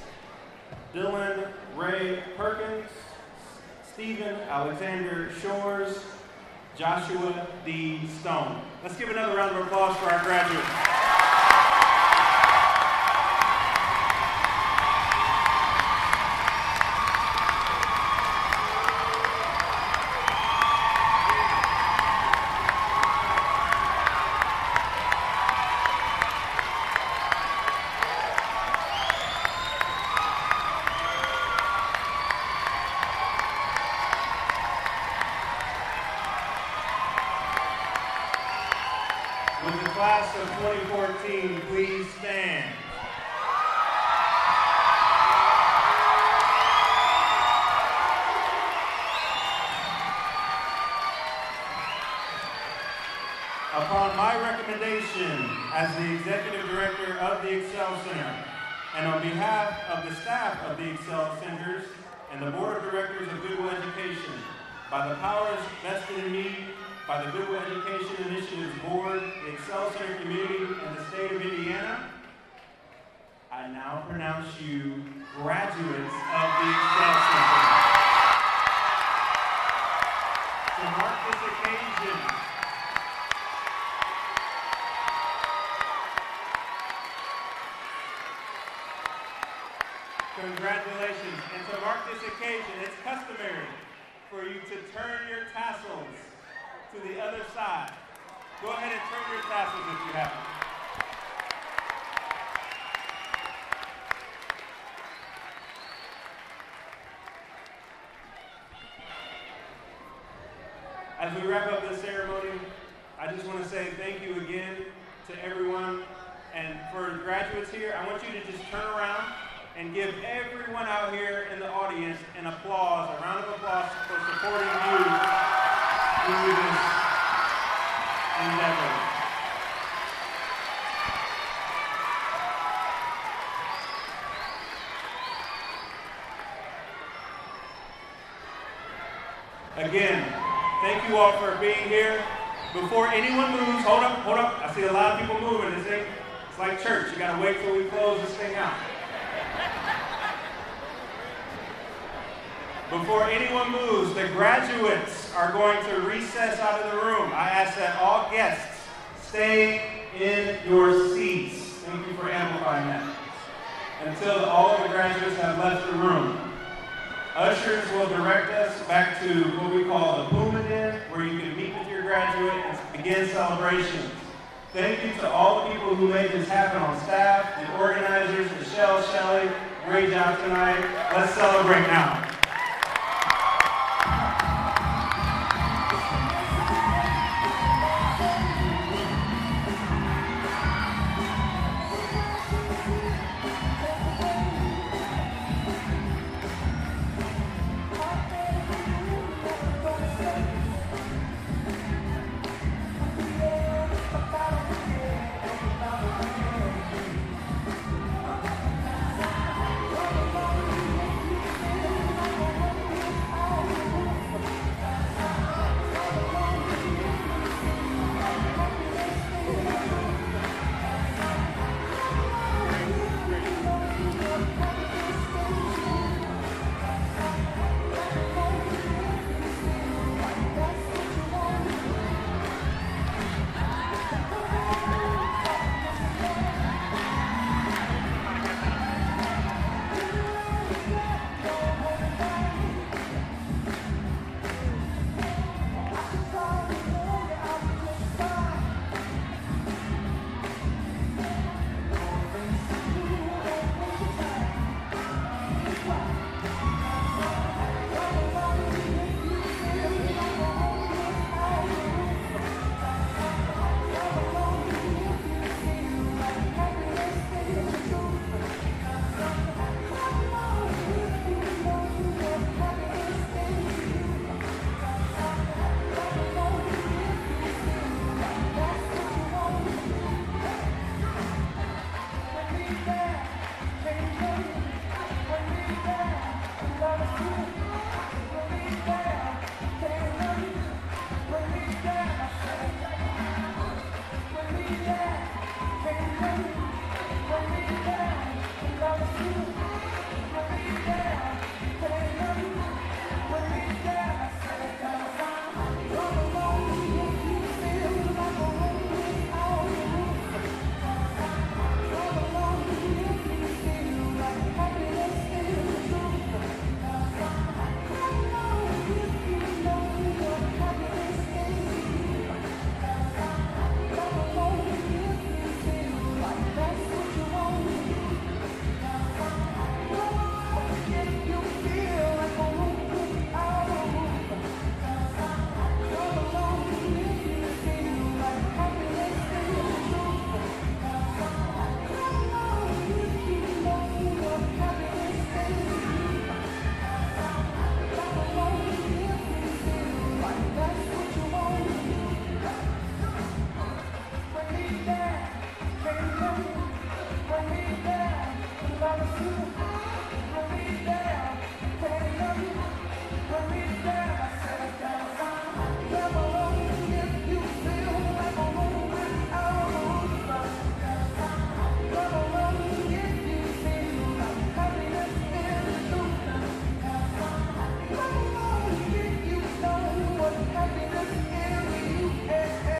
Dylan Ray Perkins, Stephen Alexander Shores, Joshua D. Stone. Let's give another round of applause for our graduates. With the class of 2014, please stand. Upon my recommendation as the Executive Director of the Excel Center, and on behalf of the staff of the Excel Centers and the Board of Directors of Goodwill Education, by the powers vested in me by the Goodwill Education Initiatives Board, the Excel Center community, and the state of Indiana, I now pronounce you graduates of the Excel Center. To mark this occasion, congratulations. And to mark this occasion, it's customary for you to turn your tassels to the other side. Go ahead and turn your tassels if you have them. As we wrap up this ceremony, I just want to say thank you again to everyone. And for graduates here, I want you to just turn around and give everyone out here in the audience an applause, a round of applause for supporting you through this endeavor. Again, thank you all for being here. Before anyone moves, hold up. I see a lot of people moving. It's like church. You gotta wait till we close this thing out. Before anyone moves, the graduates are going to recess out of the room. I ask that all guests stay in your seats. Thank you for amplifying that. until all of the graduates have left the room. Ushers will direct us back to what we call the Puma Den, where you can meet with your graduate and begin celebrations. Thank you to all the people who made this happen on staff, the organizers, Michelle, Shelley, great job tonight. Let's celebrate now. Bring me down, bring me down,